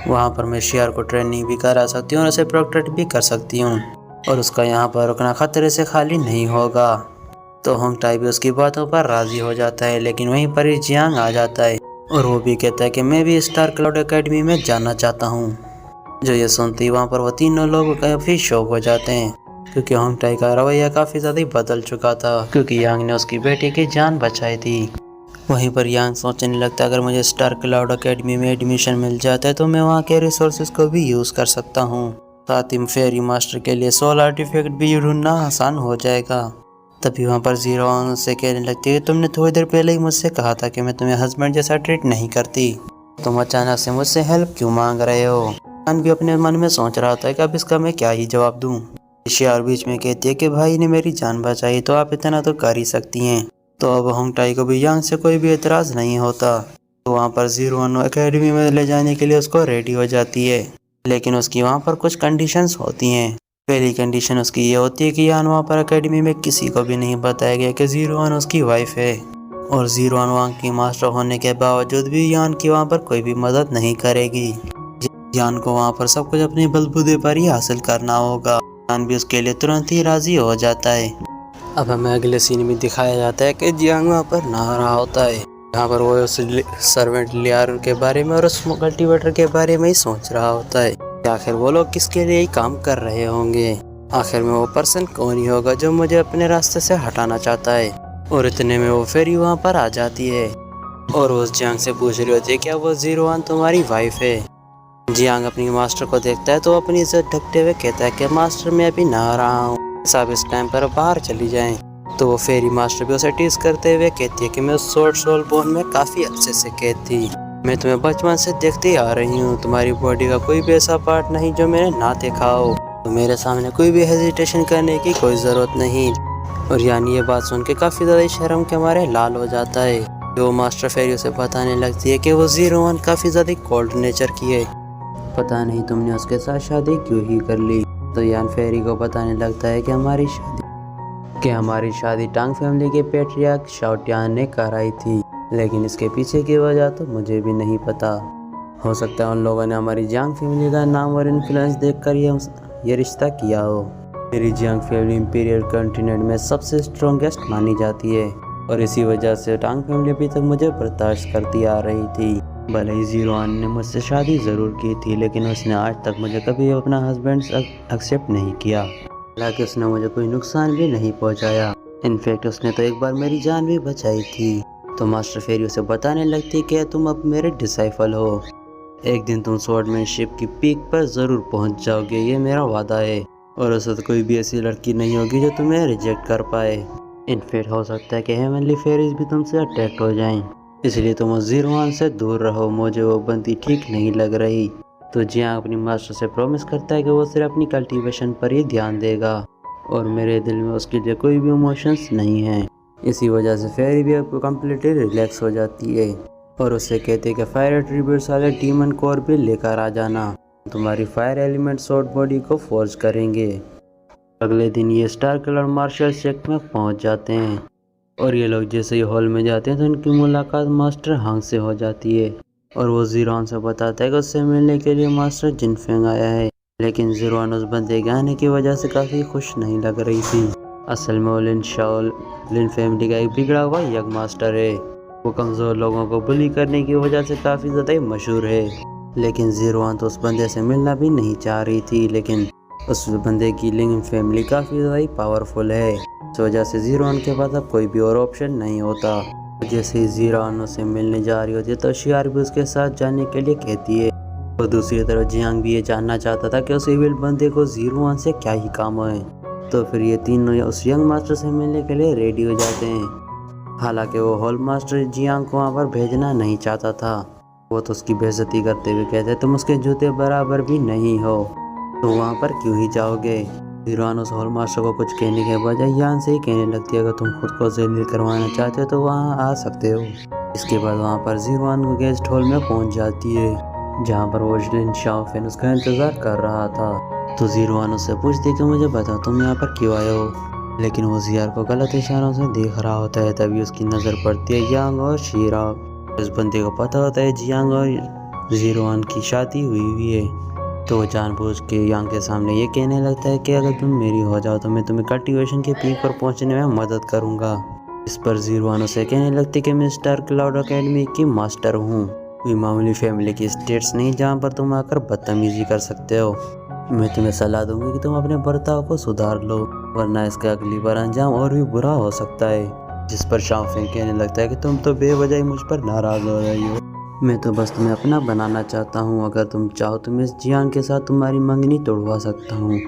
वहाँ पर मैं शियार को ट्रेनिंग भी करा सकती हूँ और उसे प्रोटेक्ट भी कर सकती हूँ और उसका यहाँ पर रुकना खतरे से खाली नहीं होगा। तो होंग टाई भी उसकी बातों पर राज़ी हो जाता है, लेकिन वहीं पर ही जियांग आ जाता है और वो भी कहता है कि मैं भी स्टार क्लाउड एकेडमी में जाना चाहता हूँ। जो ये सुनते ही वहाँ पर वो तीनों लोग काफ़ी शौक हो जाते हैं, क्योंकि होंग टाई का रवैया काफ़ी ज़्यादा बदल चुका था, क्योंकि यांग ने उसकी बेटी की जान बचाई थी। वहीं पर यांग सोचने लगता है अगर मुझे स्टार क्लाउड एकेडमी में एडमिशन मिल जाता है तो मैं वहाँ के रिसोर्सेज को भी यूज़ कर सकता हूँ, साथ ही फेरी मास्टर के लिए सोल आर्टिफैक्ट भी ढूंढना आसान हो जाएगा। तभी वहाँ पर ज़ीरो-वन से कहने लगती है तुमने थोड़ी देर पहले ही मुझसे कहा था कि मैं तुम्हें हस्बैंड जैसा ट्रीट नहीं करती, तुम अचानक से मुझसे हेल्प क्यों मांग रहे हो। यान भी अपने मन में सोच रहा था कि अब इसका मैं क्या ही जवाब दूँ। शियार बीच में कहती है कि भाई ने मेरी जान बचाई तो आप इतना तो कर ही सकती हैं। तो अब होंग टाई को भी यांग से कोई भी एतराज़ नहीं होता, तो वहाँ पर ज़ीरो-वन एकेडमी में ले जाने के लिए उसको रेडी हो जाती है, लेकिन उसकी वहाँ पर कुछ कंडीशंस होती हैं। पहली कंडीशन उसकी ये होती है कि यान वहाँ पर एकेडमी में किसी को भी नहीं बताया गया कि ज़ीरो-वन उसकी वाइफ है, और ज़ीरो-वन वहाँ की मास्टर होने के बावजूद भी यान की वहाँ पर कोई भी मदद नहीं करेगी। यान को वहाँ पर सब कुछ अपने बलबूते पर ही हासिल करना होगा। यान भी उसके लिए तुरंत ही राज़ी हो जाता है। अब हमें अगले सीन में दिखाया जाता है कि जियांग वहाँ पर नहा रहा होता है, यहाँ पर वो उस सर्वेंट लियार के बारे में और उस कल्टीवेटर के बारे में ही सोच रहा होता है, आखिर वो लोग किसके लिए ही काम कर रहे होंगे, आखिर में वो पर्सन कौन ही होगा जो मुझे अपने रास्ते से हटाना चाहता है। और इतने में वो फेरी वहाँ पर आ जाती है और उस जियांग से पूछ रही होती है क्या वो ज़ीरो-वन तुम्हारी वाइफ है। जियांग अपनी मास्टर को देखता है तो अपनी इज्जत ढकते हुए कहता है कि मास्टर मैं अभी नहा रहा हूँ, सब इस टाइम पर बाहर चली जाएं। तो वो फेरी मास्टर भी उसे टीज करते हुए कहती है कि मैं उस स्वॉर्ड सोल बोन में काफ़ी अच्छे से कैद थी, मैं तुम्हें बचपन से देखती आ रही हूँ, तुम्हारी बॉडी का कोई भी ऐसा पार्ट नहीं जो मैंने ना देखा हो। तो मेरे सामने कोई भी हेजिटेशन करने की कोई ज़रूरत नहीं। और यानी ये बात सुन के काफ़ी ज़्यादा शर्म के मारे लाल हो जाता है। वो मास्टर फेरी उसे बताने लगती है कि वो 01 काफ़ी ज़्यादा कोल्ड नेचर की है, पता नहीं तुमने उसके साथ शादी क्यों ही कर ली। तो यान फेरी को बताने लगता है कि हमारी शादी टांग फैमिली के पेट्रियार्क शाओटियान ने कराई थी, लेकिन इसके पीछे की वजह तो मुझे भी नहीं पता। हो सकता है उन लोगों ने हमारी जांग फैमिली का नाम और इन्फ्लुएंस देखकर ये रिश्ता किया हो। मेरी जांग फैमिली इंपीरियल कॉन्टिनेंट में सबसे स्ट्रॉन्गेस्ट मानी जाती है और इसी वजह से टांग फैमिली अभी तक मुझे बर्दाश्त करती आ रही थी। भले ही 01 ने मुझसे शादी ज़रूर की थी, लेकिन उसने आज तक मुझे कभी अपना हस्बैंड एक्सेप्ट नहीं किया। हालांकि उसने मुझे कोई नुकसान भी नहीं पहुंचाया। इनफैक्ट उसने तो एक बार मेरी जान भी बचाई थी। तो मास्टर फेरी उसे बताने लगती कि तुम अब मेरे डिसाइपल हो, एक दिन तुम स्वॉर्डमैनशिप की पीक पर ज़रूर पहुंच जाओगे, ये मेरा वादा है। और उससे तो कोई भी ऐसी लड़की नहीं होगी जो तुम्हें रिजेक्ट कर पाए। इनफैक्ट हो सकता है कि हेवनली फेरीज भी तुमसे अट्रैक्ट हो जाएं, इसलिए तुम 01 से दूर रहो, मुझे वो बंदी ठीक नहीं लग रही। तो जियांग अपनी मास्टर से प्रॉमिस करता है कि वो सिर्फ अपनी कल्टीवेशन पर ही ध्यान देगा और मेरे दिल में उसके लिए कोई भी इमोशंस नहीं है। इसी वजह से फेरी भी अब कम्प्लीटली रिलैक्स हो जाती है और उससे कहते हैं कि फायर एट्रीब्यूट्स वाले डीमन कोर भी लेकर आ जाना, तुम्हारी फायर एलिमेंट शॉर्ट बॉडी को फोर्स करेंगे। अगले दिन ये स्टार किलर मार्शल शेक में पहुंच जाते हैं और ये लोग जैसे ही हॉल में जाते हैं तो इनकी मुलाकात मास्टर हांग से हो जाती है और वो 01 से बताता है कि उससे मिलने के लिए मास्टर जिनफेंग आया है। लेकिन 01 उस बंदे के आने की वजह से काफ़ी खुश नहीं लग रही थी। असल में वो लिन फैमिली का एक बिगड़ा हुआ यंग मास्टर है। वो कमज़ोर लोगों को बुली करने की वजह से काफ़ी ज़्यादा मशहूर है। लेकिन 01 तो उस बंदे से मिलना भी नहीं चाह रही थी, लेकिन उस बंदे की लिन फैमिली काफ़ी ज़्यादा पावरफुल है। इस वजह से 01 के पास अब कोई भी और ऑप्शन नहीं होता। जैसे ही 01 से मिलने जा रही होती है तो शियार भी उसके साथ जाने के लिए कहती है। और दूसरी तरफ जियांग भी ये जानना चाहता था कि उस इविल बंदे को 01 से क्या ही काम है। तो फिर ये तीनों उस यंग मास्टर से मिलने के लिए रेडी हो जाते हैं। हालांकि वो हॉल मास्टर जियांग को वहाँ पर भेजना नहीं चाहता था। वो तो उसकी बेइज्जती करते हुए कहते तुम उसके जूते बराबर भी नहीं हो, तो वहाँ पर क्यों ही जाओगे। 01 उस हॉल मास्टर को कुछ कहने के बजाय यान से ही कहने लगती है अगर तुम खुद को जलील करवाना चाहते हो तो वहाँ आ सकते हो। इसके बाद वहाँ पर 01 गेस्ट हॉल में पहुँच जाती है, जहाँ पर वो लिन शाओफेन उसका इंतज़ार कर रहा था। तो 01 उससे पूछती कि मुझे बता तुम यहाँ पर क्यों आए हो, लेकिन वो जियार को गलत इशारों से देख रहा होता है। तभी उसकी नज़र पड़ती है यांग और शीरा। इस बंदे को पता होता है जियांग और 01 की शादी हुई है, तो वो जानबूझ के यांग के सामने ये कहने लगता है कि अगर तुम मेरी हो जाओ तो मैं तुम्हें कल्टीवेशन के पीक पर पहुंचने में मदद करूंगा। इस पर 01 उसे कहने लगती कि मैं स्टार क्लाउड एकेडमी की मास्टर हूँ, कोई मामूली फैमिली की स्टेट्स नहीं जहाँ पर तुम आकर बदतमीजी कर सकते हो। मैं तुम्हें सलाह दूंगी कि तुम अपने बर्ताव को सुधार लो, वरना इसका अगली बार अंजाम और भी बुरा हो सकता है। जिस पर शाओफेंग कहने लगता है कि तुम तो बेवजह मुझ पर नाराज़ हो रही हो, मैं तो बस तुम्हें अपना बनाना चाहता हूँ। अगर तुम चाहो तो मैं इस जियांग के साथ तुम्हारी मंगनी तोड़वा सकता हूँ।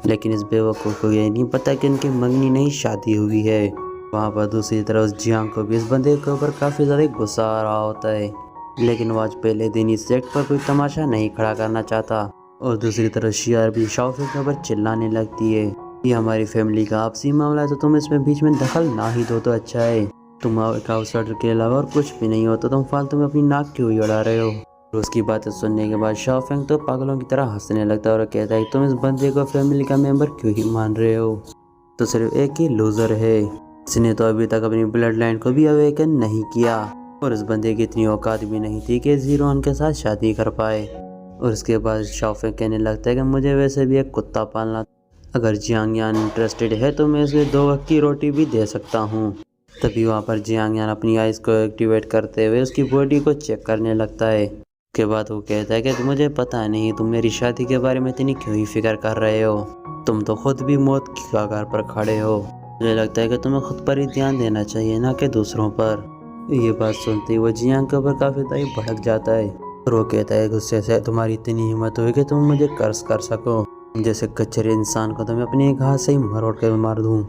लेकिन इस बेवकूफ़ को ये नहीं पता कि इनकी मंगनी नहीं शादी हुई है। वहाँ पर दूसरी तरफ जियांग को भी इस बंदे के ऊपर काफ़ी ज़्यादा गुस्सा आ रहा होता है, लेकिन वो आज पहले दिन इस सेट पर कोई तमाशा नहीं खड़ा करना चाहता। और दूसरी तरफ शियार भी शाओफेंग के ऊपर चिल्लाने लगती है ये हमारी फैमिली का आपसी मामला है, तो तुम इसमें बीच में दखल ना ही दो तो अच्छा है। तुम एक आउटसाइडर के अलावा और कुछ भी नहीं हो, तो तुम फालतू में अपनी नाक क्यों ही उड़ा रहे हो। और उसकी बातें सुनने के बाद शाओफेंग तो पागलों की तरह हंसने लगता है और कहता है तुम इस बंदे को फैमिली का मेंबर क्यों ही मान रहे हो, तो सिर्फ एक ही लूजर है। इसने तो अभी तक अपनी ब्लड लाइन को भी अवेकन नहीं किया और इस बंदे की इतनी औकात भी नहीं थी कि 01 के साथ शादी कर पाए। और उसके बाद शाओफेंग कहने लगता है कि मुझे वैसे भी एक कुत्ता पालना, अगर जियांग यान इंटरेस्टेड है तो मैं इसे 2 वक्त की रोटी भी दे सकता हूँ। तभी वहाँ पर जियांग यान अपनी आइज़ को एक्टिवेट करते हुए उसकी बॉडी को चेक करने लगता है। उसके बाद वो कहता है कि मुझे पता नहीं तुम मेरी शादी के बारे में इतनी क्यों ही फिक्र कर रहे हो, तुम तो खुद भी मौत की कगार पर खड़े हो। मुझे लगता है कि तुम्हें खुद पर ही ध्यान देना चाहिए ना कि दूसरों पर। ये बात सुनते ही वो जियांग के ऊपर काफ़ी ज़्यादा भड़क जाता है और वो कहता है गुस्से से तुम्हारी इतनी हिम्मत हुई कि तुम मुझे कर्ज कर सको, जैसे कच्चे इंसान को तो मैं अपनी एक हाथ से ही मरोड़ कर मार दूँ।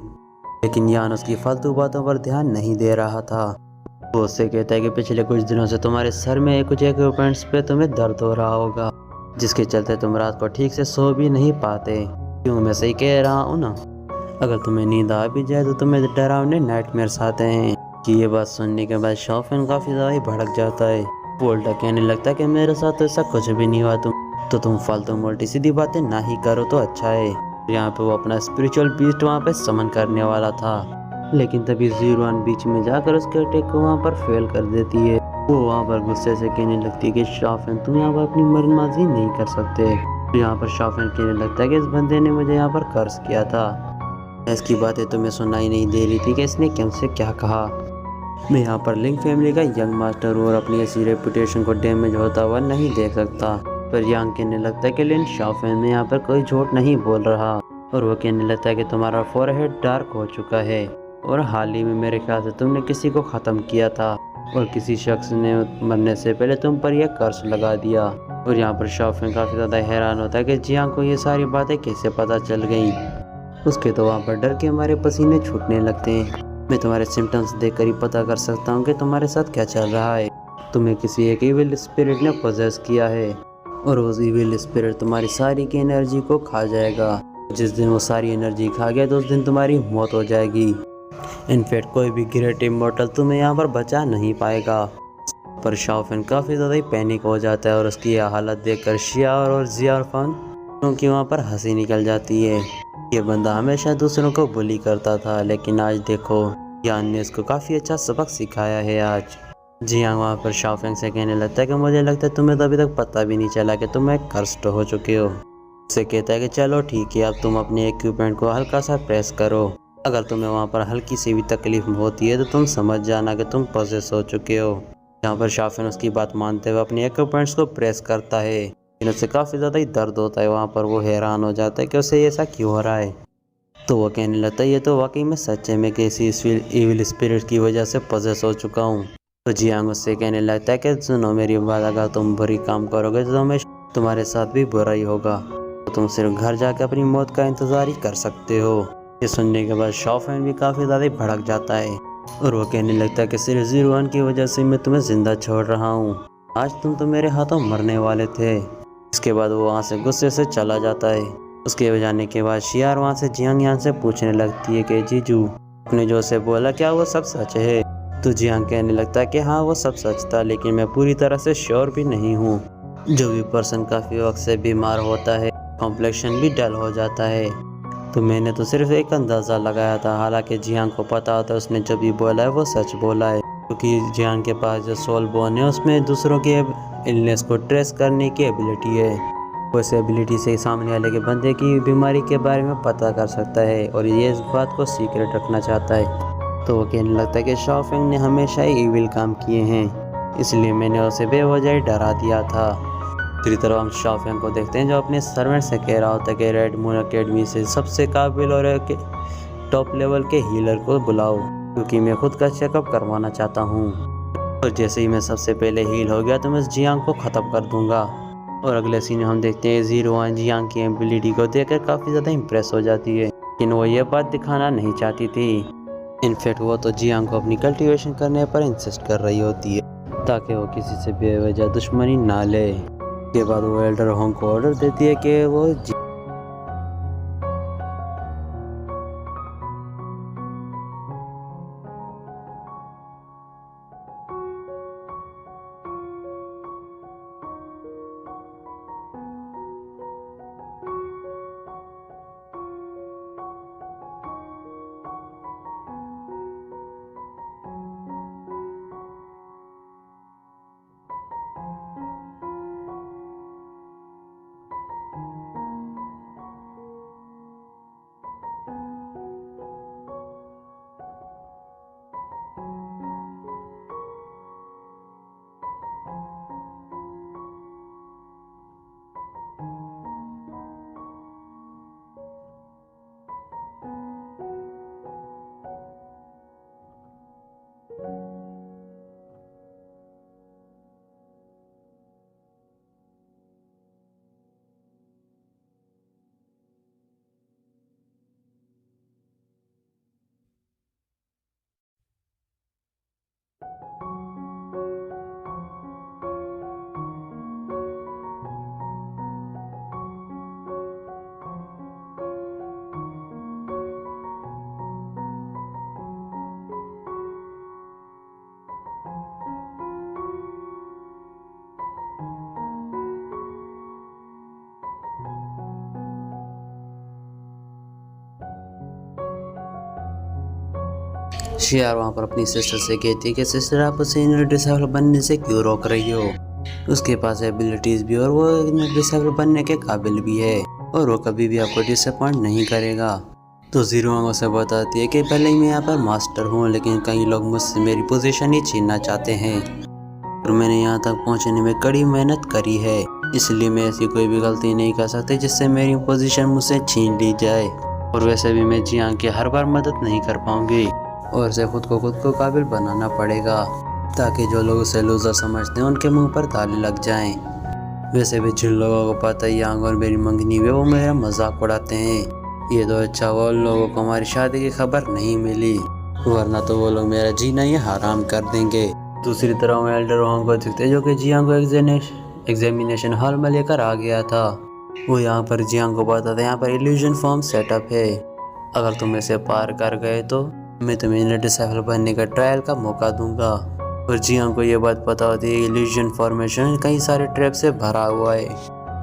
लेकिन यान उसकी फालतू बातों पर ध्यान नहीं दे रहा था। वो उससे कहता है कि पिछले कुछ दिनों से तुम्हारे सर में कुछ इक्विपमेंट्स पे तुम्हें दर्द हो रहा होगा, जिसके चलते तुम रात को ठीक से सो भी नहीं पाते। क्यों, मैं सही कह रहा हूँ ना? अगर तुम्हें नींद आ भी जाए तो तुम्हें डरावने नाइटमेयर्स आते हैं। कि ये बात सुनने के बाद शॉफिन काफ़ी ज़्यादा ही भड़क जाता है। वो उल्टा कहने लगता है कि मेरे साथ तो ऐसा कुछ भी नहीं हुआ, तुम फालतू मोल्टी सीधी बातें ना ही करो तो अच्छा है। यहाँ पे वो अपना स्पिरिचुअल बीस्ट वहाँ पे समन करने वाला था, लेकिन तभी जीरोन बीच में जाकर उसके अटैक को वहाँ पर फेल कर देती है। वो वहाँ पर गुस्से से कहने लगती है कि शॉफिन, तुम यहाँ पर अपनी मर्दमाजी नहीं कर सकते। यहाँ पर शॉफिन कहने लगता है कि इस बंदे ने मुझे यहाँ पर कर्ज किया था। इसकी बातें तुम्हें सुनाई नहीं दे रही थी कि इसने हमसे क्या कहा? मैं यहाँ पर लिंक फैमिली का यंग मास्टर और अपनी ऐसी रेपुटेशन को डैमेज होता हुआ नहीं देख सकता। पर यांग कहने लगता है कि लिन शॉफिन में यहाँ पर कोई झूठ नहीं बोल रहा, और वो कहने लगता है कि तुम्हारा फोरहेड डार्क हो चुका है और हाल ही में मेरे ख्याल से तुमने किसी को ख़त्म किया था और किसी शख्स ने मरने से पहले तुम पर यह कर्ज लगा दिया। और यहाँ पर शॉफिन काफ़ी ज़्यादा हैरान होता है कि जियांग को ये सारी बातें कैसे पता चल गई। उसके तो वहाँ पर डर के हमारे पसीने छूटने लगते हैं। मैं तुम्हारे सिम्टम्स देखकर ही पता कर सकता हूँ कि तुम्हारे साथ क्या चल रहा है। तुम्हें किसी एक इविल स्पिरिट ने पोजेस किया है और उस इविल स्पिरिट तुम्हारी सारी की एनर्जी को खा जाएगा। जिस दिन वो सारी एनर्जी खा गया तो उस दिन तुम्हारी मौत हो जाएगी। इनफैक्ट कोई भी ग्रेट इमॉर्टल तुम्हें यहाँ पर बचा नहीं पाएगा। पर शॉफिन काफ़ी ज़्यादा ही पैनिक हो जाता है और उसकी यह हालत देखकर शिया और जियारफान क्योंकि वहाँ पर हंसी निकल जाती है। ये बंदा हमेशा दूसरों को बुली करता था, लेकिन आज देखो यान ने इसको काफ़ी अच्छा सबक सिखाया है आज। जी हाँ, वहाँ पर शॉफिंग से कहने लगता है कि मुझे लगता है तुम्हें तो अभी तक पता भी नहीं चला कि तुम एक कर्स्ड हो चुके हो। उससे कहता है कि चलो ठीक है, अब तुम अपने इक्विपमेंट को हल्का सा प्रेस करो। अगर तुम्हें वहाँ पर हल्की सी भी तकलीफ होती है तो तुम समझ जाना कि तुम पोजेस हो चुके हो। यहाँ पर शॉफिन उसकी बात मानते हुए अपने इक्विपमेंट्स को प्रेस करता है, लेकिन उससे काफ़ी ज़्यादा ही दर्द होता है। वहाँ पर वो हैरान हो जाता है कि उसे ऐसा क्यों हो रहा है। तो वो कहने लगता है ये तो वाकई में सच है, मैं किसी इविल स्पिरिट की वजह से पोजेस हो चुका हूँ। तो जियांग उससे कहने लगता है कि सुनो मेरी बात, अगर तुम बुरी काम करोगे तो तुम्हारे साथ भी बुरा ही होगा। तो तुम सिर्फ घर जाकर अपनी मौत का इंतज़ार ही कर सकते हो। ये सुनने के बाद शॉफिन भी काफ़ी ज़्यादा भड़क जाता है और वो कहने लगता है कि सिर्फ जीरोन की वजह से मैं तुम्हें ज़िंदा छोड़ रहा हूँ। आज तुम तो मेरे हाथों मरने वाले थे। इसके बाद वो वहाँ से गुस्से से चला जाता है। उसके जाने के बाद शियार वहाँ से जियांग यान से पूछने लगती है कि जीजू, आपने जो से बोला क्या वो सब सच है? तो जियांग कहने लगता है कि हाँ वो सब सच था, लेकिन मैं पूरी तरह से श्योर भी नहीं हूँ। जो भी पर्सन काफ़ी वक्त से बीमार होता है कॉम्प्लेक्शन भी डल हो जाता है। तो मैंने तो सिर्फ एक अंदाज़ा लगाया था, हालांकि जियांग को पता होता है उसने जो भी बोला है वो सच बोला है, क्योंकि जियांग के पास जो सोल बोन है उसमें दूसरों के इलनेस को ट्रेस करने की एबिलिटी है। वो इस एबिलिटी से सामने वाले के बंदे की बीमारी के बारे में पता कर सकता है और ये इस बात को सीक्रेट रखना चाहता है। तो वो कहने लगता है कि शॉफिंग ने हमेशा ही इविल काम किए हैं, इसलिए मैंने उसे बेवजह डरा दिया था। दूसरी तरफ हम शॉफिंग को देखते हैं जो अपने सर्वेंट से कह रहा होता है कि रेड मून अकेडमी से सबसे काबिल और टॉप लेवल के हीलर को बुलाओ, क्योंकि मैं खुद का चेकअप करवाना चाहता हूँ। और जैसे ही मैं सबसे पहले हील हो गया तो मैं जियांग को ख़त्म कर दूंगा। और अगले सीन में हम देखते हैं जीरोन जियांग की एबिलिटी को देखकर काफ़ी ज़्यादा इम्प्रेस हो जाती है, लेकिन वो ये बात दिखाना नहीं चाहती थी। इनफैक्ट वो तो जियांग को अपनी कल्टीवेशन करने पर इंसिस्ट कर रही होती है ताकि वो किसी से बेवजह दुश्मनी ना ले। के बाद वो एल्डर होंग को ऑर्डर देती है कि वो शियार वहाँ पर अपनी सिस्टर से कहती है कि सिस्टर आप उसे डिसेबल बनने से क्यों रोक रही हो, उसके पास एबिलिटीज़ भी और वो डिसेबल बनने के काबिल भी है और वो कभी भी आपको डिसअपॉइंट नहीं करेगा। तो ज़ीरो उसे बताती है कि पहले ही मैं यहाँ पर मास्टर हूँ, लेकिन कई लोग मुझसे मेरी पोजीशन ही छीनना चाहते हैं और मैंने यहाँ तक पहुँचने में कड़ी मेहनत करी है, इसलिए मैं ऐसी कोई भी गलती नहीं कर सकती जिससे मेरी पोजीशन मुझसे छीन ली जाए। और वैसे भी मैं जियांग की हर बार मदद नहीं कर पाऊंगी और उसे खुद को काबिल बनाना पड़ेगा ताकि जो लोग उसे लूज़र समझते हैं उनके मुंह पर ताले लग जाएं। वैसे भी जिन लोगों को पता है यांग और मेरी मंगनी हुई वो मेरा मजाक उड़ाते हैं। ये तो अच्छा हुआ उन लोगों को हमारी शादी की खबर नहीं मिली, वरना तो वो लोग मेरा जीना ही हराम कर देंगे। दूसरी तरफ वो एल्डर वांग को दिखते जो कि जियांग को एग्जामिनेशन हॉल में लेकर आ गया था। वो यहाँ पर जियांग को बताता था यहाँ पर इल्यूजन फॉर्म सेटअप है, अगर तुम इसे पार कर गए तो मैं तुम्हें डिसेबल बनने का ट्रायल का मौका दूंगा। और जियांग को ये बात पता होती है इल्यूजन फॉर्मेशन कई सारे ट्रैप से भरा हुआ है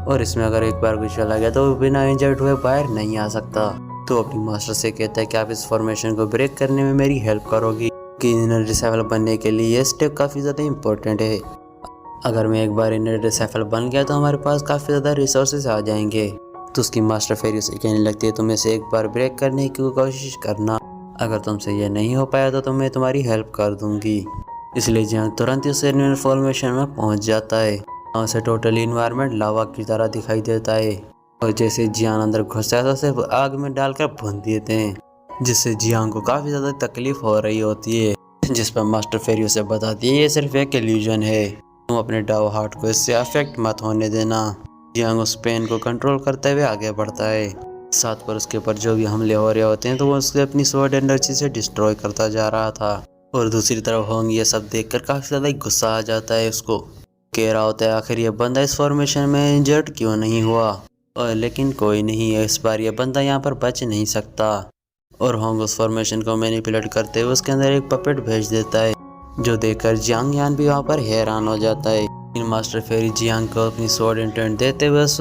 और इसमें अगर एक बार कुछ चला गया तो वो बिना इंजर्ड हुए बाहर नहीं आ सकता। तो अपनी मास्टर से कहता है कि आप इस फॉर्मेशन को ब्रेक करने में मेरी हेल्प करोगी कि इनर डिसेबल बनने के लिए ये स्टेप काफ़ी ज़्यादा इम्पोर्टेंट है। अगर मैं एक बार इनर डिसेबल बन गया तो हमारे पास काफ़ी ज़्यादा रिसोर्सेज आ जाएंगे। तो उसकी मास्टर फिर उसे कहने लगती है तुम इसे एक बार ब्रेक करने की कोशिश करना, अगर तुमसे ये नहीं हो पाया तो मैं तुम्हारी हेल्प कर दूंगी। इसलिए जियांग तुरंत ही उस इनर फॉर्मेशन में पहुंच जाता है। वहाँ से टोटली इन्वायरमेंट लावा की तरह दिखाई देता है और जैसे जियांग अंदर घुसता है तो उसे आग में डालकर भून देते हैं, जिससे जियांग को काफ़ी ज़्यादा तकलीफ हो रही होती है। जिस पर मास्टर फेरी उसे बताती है ये सिर्फ एक इल्यूजन है, तुम अपने डाउ हार्ट को इससे अफेक्ट मत होने देना। जियांग उस पेन को कंट्रोल करते हुए आगे बढ़ता है, साथ पर उसके ऊपर जो भी हमले हो रहे होते हैं तो वो उसके अपनी स्वॉर्ड एनर्जी से डिस्ट्रॉय करता जा रहा था। और दूसरी तरफ होंग ये सब देखकर काफ़ी ज़्यादा गुस्सा आ जाता है, उसको कह रहा होता है आखिर ये बंदा इस फॉर्मेशन में इंजर्ड क्यों नहीं हुआ, और लेकिन कोई नहीं है, इस बार ये बंदा यहाँ पर बच नहीं सकता। और होंग उस फॉर्मेशन को मैनिपुलेट करते हुए उसके अंदर एक पपेट भेज देता है, जो देखकर जियांग यान भी वहाँ पर हैरान हो जाता है। इन मास्टर फेरी जियांग को अपनी स्वॉर्ड इंटेंट देते हुए उस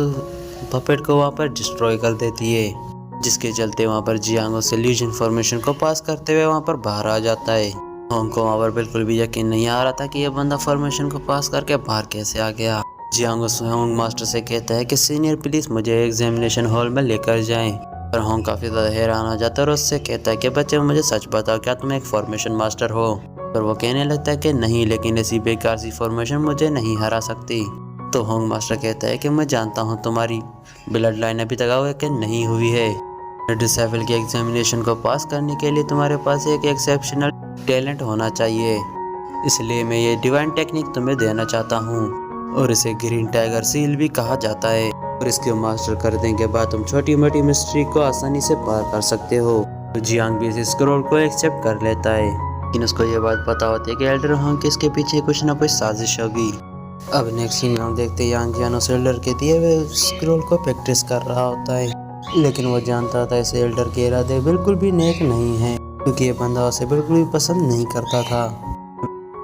पपेट को वहाँ पर डिस्ट्रॉय कर देती है, जिसके चलते वहाँ पर जियांग उस इल्यूजन फॉर्मेशन को पास करते हुए वहाँ पर बाहर आ जाता है। होंग को वहाँ पर बिल्कुल भी यकीन नहीं आ रहा था कि यह बंदा फॉर्मेशन को पास करके बाहर कैसे आ गया। जियांग उस होंग मास्टर से कहता है कि सीनियर प्लीज मुझे एग्जामिनेशन हॉल में लेकर जाएं। और होंग काफ़ी ज़्यादा हैरान हो जाता है और उससे कहता है कि बच्चे मुझे सच बताओ क्या तुम एक फॉर्मेशन मास्टर हो। और वो कहने लगता है कि नहीं, लेकिन ऐसी बेकार सी फॉर्मेशन मुझे नहीं हरा सकती। तो होंग मास्टर कहता है कि मैं जानता हूँ तुम्हारी ब्लड लाइन अभी तक आगे कि नहीं हुई है। डिसेबल के एग्जामिनेशन को पास करने के लिए तुम्हारे पास एक एक्सेप्शनल टैलेंट होना चाहिए, इसलिए मैं ये डिवाइन टेक्निक तुम्हें देना चाहता हूँ और इसे ग्रीन टाइगर सील भी कहा जाता है। और इसके मास्टर करने के बाद तुम छोटी मोटी मिस्ट्री को आसानी से पार कर सकते हो। तो जियांग भी इस स्क्रॉल को एक्सेप्ट कर लेता है, लेकिन उसको ये बात पता होती है कि एल्डर होंग के इसके पीछे कुछ ना कुछ साजिश होगी। अब नेक्स्ट सीन हम देखते हैं यांग जियान उस एल्डर के दिए हुए स्क्रॉल को प्रैक्टिस कर रहा होता है, लेकिन वो जानता था इस एल्डर के इरादे बिल्कुल भी नेक नहीं है, क्योंकि ये बंदा उसे बिल्कुल भी पसंद नहीं करता था।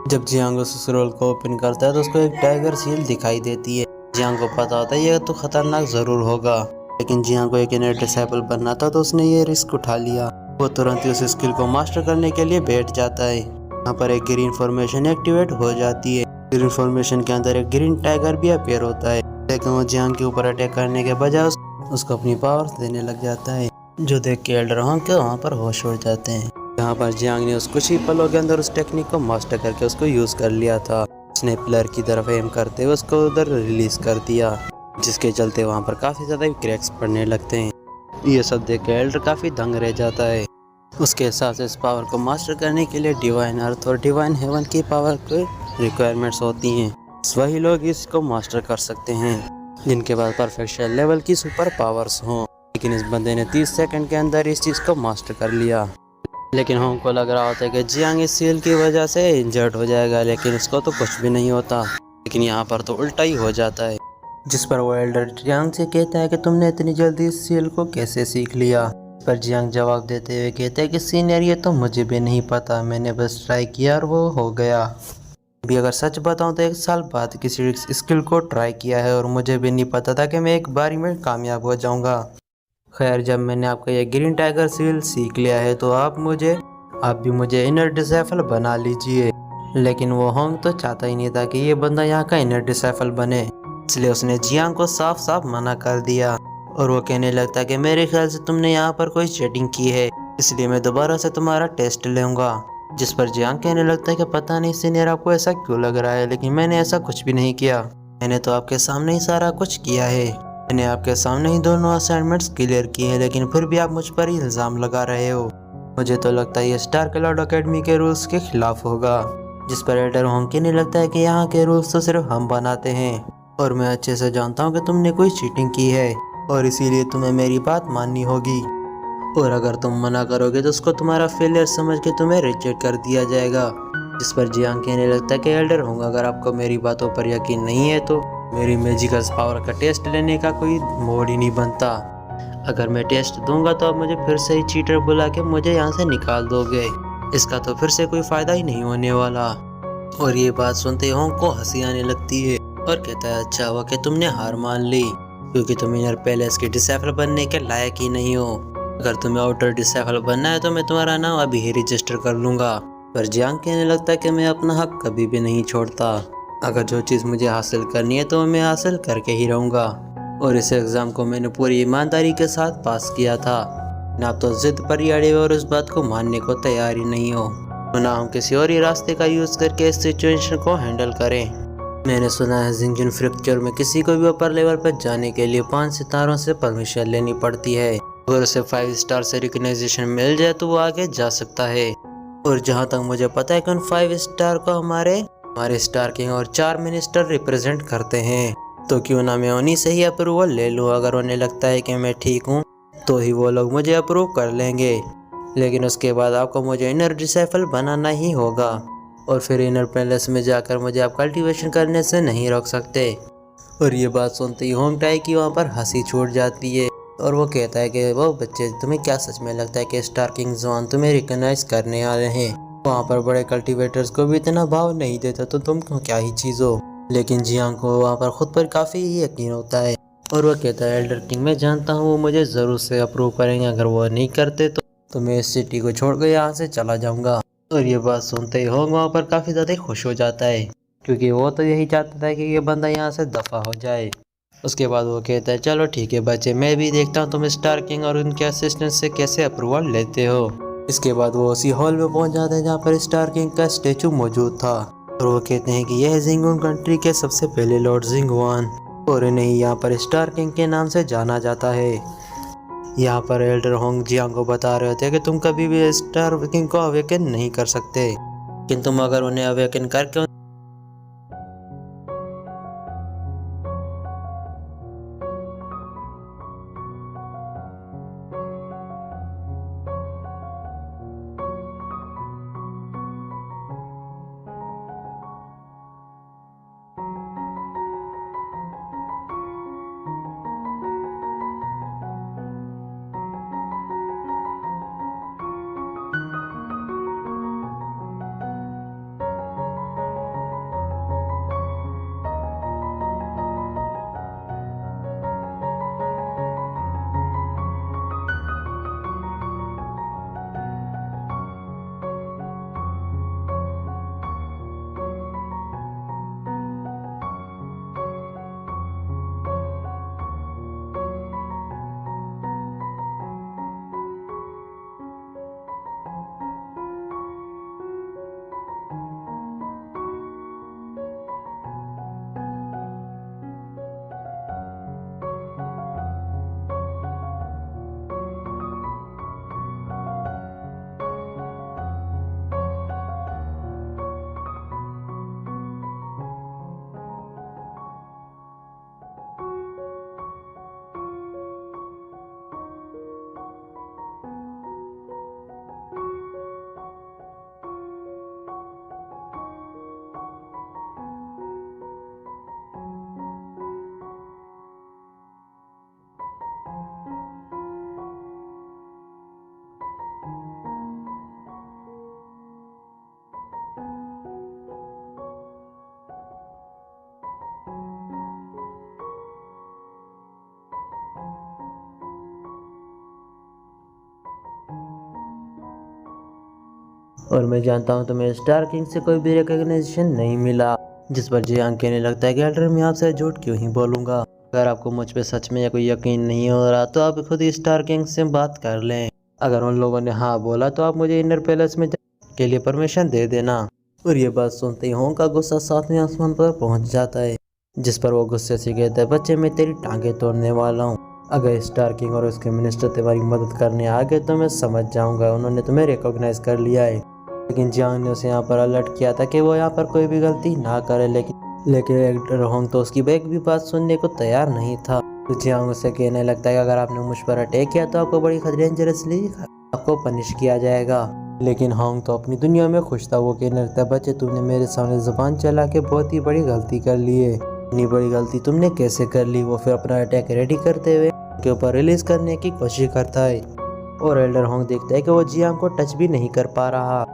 जब जियांग उस स्क्रॉल को ओपन करता है तो उसको एक टाइगर सील दिखाई देती है। जियांग को पता होता है ये तो खतरनाक जरूर होगा, लेकिन जियांग को एक इनर डिसेबल बनना था तो उसने ये रिस्क उठा लिया। वो तुरंत ही उस स्किल को मास्टर करने के लिए बैठ जाता है। यहाँ पर एक ग्रीन फॉर्मेशन एक्टिवेट हो जाती है। ग्रीन फॉर्मेशन के अंदर एक ग्रीन टाइगर भी अपीयर होता है, लेकिन वो जियांग के ऊपर अटैक करने के बजाय उसको अपनी पावर्स देने लग जाता है, जो देख के एल्डर होंग के वहाँ पर होश उड़ जाते हैं। यहाँ पर जियांग ने उस कुछ ही पलों के अंदर उस टेक्निक को मास्टर करके उसको यूज कर लिया था। उसने पिलर की तरफ एम करते हुए उसको उधर रिलीज कर दिया, जिसके चलते वहाँ पर काफी ज्यादा क्रैक्स पड़ने लगते हैं। ये सब देख के एल्डर काफी दंग रह जाता है। उसके हिसाब से इस पावर को मास्टर करने के लिए डिवाइन अर्थ और डिवाइन हेवन की पावर की रिक्वायरमेंट्स होती हैं। वही लोग इसको मास्टर कर सकते हैं जिनके पास परफेक्शन लेवल की सुपर पावर्स हों, लेकिन इस बंदे ने 30 सेकंड के अंदर इस चीज़ को मास्टर कर लिया। लेकिन होंग को लग रहा होता है कि जियांग इस सील की वजह से इंजर्ड हो जाएगा, लेकिन उसको तो कुछ भी नहीं होता। लेकिन यहाँ पर तो उल्टा ही हो जाता है, जिस पर वो एल्डर जियांग से कहता है कि तुमने इतनी जल्दी इस सील को कैसे सीख लिया। पर जियांग जवाब देते हुए कहते हैं कि सीनियर ये तो मुझे भी नहीं पता, मैंने बस ट्राई किया और वो हो गया। भी अगर सच बताऊं तो 1 साल बाद किसी स्किल को ट्राई किया है और मुझे भी नहीं पता था कि मैं एक बारी में कामयाब हो जाऊंगा। खैर, जब मैंने आपका ये ग्रीन टाइगर सील सीख लिया है तो आप मुझे आप भी मुझे इनर डिसेबल बना लीजिए। लेकिन वो होंग तो चाहता ही नहीं था कि ये बंदा यहाँ का इनर डिसेबल बने, इसलिए उसने जियांग को साफ साफ मना कर दिया। और वो कहने लगता कि मेरे ख्याल से तुमने यहाँ पर कोई चीटिंग की है, इसलिए मैं दोबारा से तुम्हारा टेस्ट लूँगा। जिस पर जियांग कहने लगता है कि पता नहीं सीनियर आपको ऐसा क्यों लग रहा है, लेकिन मैंने ऐसा कुछ भी नहीं किया। मैंने तो आपके सामने ही सारा कुछ किया है। मैंने आपके सामने ही दोनों असाइनमेंट्स क्लियर किए हैं, लेकिन फिर भी आप मुझ पर ही इल्ज़ाम लगा रहे हो। मुझे तो लगता है ये स्टार क्लाउड एकेडमी के रूल्स के खिलाफ होगा। जिस पर एल्डर होंग कहने लगता है कि यहाँ के रूल्स तो सिर्फ हम बनाते हैं, और मैं अच्छे से जानता हूँ कि तुमने कोई चीटिंग की है, और इसीलिए तुम्हें मेरी बात माननी होगी। और अगर तुम मना करोगे तो उसको तुम्हारा फेलियर समझ के तुम्हें रिजेक्ट कर दिया जाएगा। जिस पर जियांग कहने लगता है कि एल्डर होंगे, अगर आपको मेरी बातों पर यकीन नहीं है तो मेरी मैजिकल पावर का टेस्ट लेने का कोई मोड ही नहीं बनता। अगर मैं टेस्ट दूंगा तो आप मुझे फिर से ही चीटर बुला के मुझे यहाँ से निकाल दोगे। इसका तो फिर से कोई फायदा ही नहीं होने वाला। और ये बात सुनते होंग को हंसी आने लगती है और कहता है अच्छा हुआ कि तुमने हार मान ली, क्योंकि तुम इनर पैलेस के डिसेबल बनने के लायक ही नहीं हो। अगर तुम्हें आउटर डिसेबल बनना है तो मैं तुम्हारा नाम अभी ही रजिस्टर कर लूँगा। पर जियांग कहने लगता है कि मैं अपना हक कभी भी नहीं छोड़ता। अगर जो चीज़ मुझे हासिल करनी है तो मैं हासिल करके ही रहूँगा। और इस एग्ज़ाम को मैंने पूरी ईमानदारी के साथ पास किया था। ना आप तो जिद पर ही अड़े और उस बात को मानने को तैयार ही नहीं हो, तो ना हम किसी और ही रास्ते का यूज़ करके इस सिचुएशन को हैंडल करें। मैंने सुना है जिंगजन फ्रैक्चर में किसी को भी ऊपर लेवल पर जाने के लिए 5 सितारों से परमिशन लेनी पड़ती है। अगर उसे 5 स्टार से रिकग्नाइजेशन मिल जाए तो वो आगे जा सकता है। और जहाँ तक मुझे पता है कि उन 5 स्टार को हमारे स्टार किंग और 4 मिनिस्टर रिप्रेजेंट करते हैं, तो क्यों ना मैं उन्हीं से ही अप्रूवल ले लूँ। अगर उन्हें लगता है कि मैं ठीक हूँ तो ही वो लोग मुझे अप्रूव कर लेंगे। लेकिन उसके बाद आपको मुझे इनर डिसेबल बनाना ही होगा, और फिर इनर पैलेस में जाकर मुझे आप कल्टीवेशन करने से नहीं रोक सकते। और ये बात सुनते ही होंग टाई की वहाँ पर हंसी छूट जाती है, और वो कहता है कि वो बच्चे तुम्हें क्या सच में लगता है कि स्टार किंग जॉन तुम्हें रिकॉग्नाइज करने आ रहे हैं? वहाँ पर बड़े कल्टीवेटर्स को भी इतना भाव नहीं देता तो तुम क्या ही चीज़ हो। लेकिन जियांग को वहाँ पर खुद पर काफ़ी ही यकीन होता है, और वो कहता है एल्डर किंग मैं जानता हूँ वो मुझे ज़रूर से अप्रूव करेंगे। अगर वो नहीं करते तो मैं इस सिटी को छोड़कर यहाँ से चला जाऊँगा। और ये बात सुनते ही होंग वहाँ पर काफ़ी ज़्यादा खुश हो जाता है, क्योंकि वो तो यही चाहता था कि ये बंदा यहाँ से दफ़ा हो जाए। उसके बाद वो कहता है चलो ठीक है बच्चे, मैं भी देखता हूँ तुम स्टार किंग और उनके असिस्टेंट से कैसे अप्रूवल लेते हो। इसके बाद वो उसी हॉल में पहुंच जाते हैं जहाँ पर स्टार किंग का स्टेचू मौजूद था, और वो कहते हैं कि यह जिंगून कंट्री के सबसे पहले लॉर्ड जिंगवान, और इन्हें यहाँ पर स्टार किंग के नाम से जाना जाता है। यहाँ पर एल्डर होंग जियांग को बता रहे थे कि तुम कभी भी स्टार किंग को अवेकन नहीं कर सकते, लेकिन तुम अगर उन्हें अवेकन करके और मैं जानता हूँ तुम्हें स्टार किंग से कोई भी रिकॉग्निशन नहीं मिला। जिस पर जियांग कहने लगता है कि एल्डर मैं आपसे झूठ क्यों ही बोलूँगा। अगर आपको मुझ पे सच में या कोई यकीन नहीं हो रहा तो आप खुद ही स्टार किंग से बात कर लें। अगर उन लोगों ने हाँ बोला तो आप मुझे इनर पैलेस में जाने के लिए परमिशन दे देना। और ये बात सुनते ही होंग का गुस्सा सातवें आसमान पर पहुंच जाता है, जिस पर वो गुस्से से कहता है बच्चे मैं तेरी टांगे तोड़ने वाला हूँ। अगर स्टार किंग और उसके मिनिस्टर तुम्हारी मदद करने आ गए तो मैं समझ जाऊंगा उन्होंने तुम्हें रिकॉग्नाइज कर लिया है। लेकिन जियांग ने उसे यहाँ पर अलर्ट किया था कि वो यहाँ पर कोई भी गलती ना करे, लेकिन एल्डर होंग तो उसकी एक भी बात सुनने को तैयार नहीं था। तो जियांग उसे कहने लगता है कि अगर आपने मुझ पर अटैक किया तो आपको बड़ी डेंजरसली आपको पनिश किया जाएगा। लेकिन होंग तो अपनी दुनिया में खुश था। वो कहने लगता है बच्चे तुमने मेरे सामने जुबान चला के बहुत ही बड़ी गलती कर ली है। इतनी बड़ी गलती तुमने कैसे कर ली। वो फिर अपना अटैक रेडी करते हुए के ऊपर रिलीज करने की कोशिश करता है और एल्डर होंग देखता है कि वो जियांग को टच भी नहीं कर पा रहा।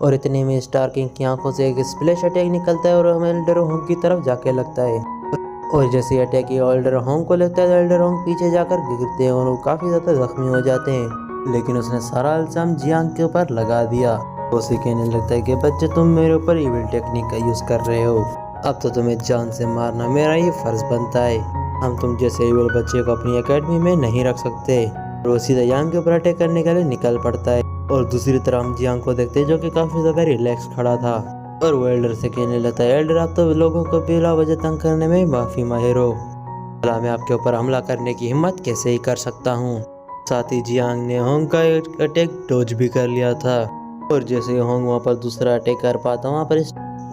और इतने में स्टार किंग की आंखों से एक स्प्लैश अटैक निकलता है और हमें एल्डर होंग की तरफ जाके लगता है। और जैसे ही अटैक एल्डर होंग को लगता है तो एल्डर होंग पीछे जाकर गिरते हैं और वो काफी ज्यादा जख्मी हो जाते हैं। लेकिन उसने सारा इल्जाम जियांग के ऊपर लगा दिया। उसे कहने लगता है कि बच्चे तुम मेरे ऊपर इविल टेक्निक का यूज कर रहे हो। अब तो तुम्हें जान से मारना मेरा ही फर्ज बनता है। हम तुम जैसे इविल बच्चे को अपनी एकेडमी में नहीं रख सकते। और वो सीधा यांग के ऊपर अटैक करने के लिए निकल पड़ता है। और दूसरी तरफ हम जियांग को देखते हैं जो कि काफी ज्यादा रिलैक्स खड़ा था और वो एल्डर से कहने लगता है एल्डर आप तो लोगों को बिला वजह तंग करने में माफी माहिर हो। भला मैं आपके ऊपर हमला करने की हिम्मत कैसे ही कर सकता हूँ। साथ ही जियांग ने होंग का अटैक डॉज भी कर लिया था। और जैसे होंग वहाँ पर दूसरा अटैक कर पाता वहाँ पर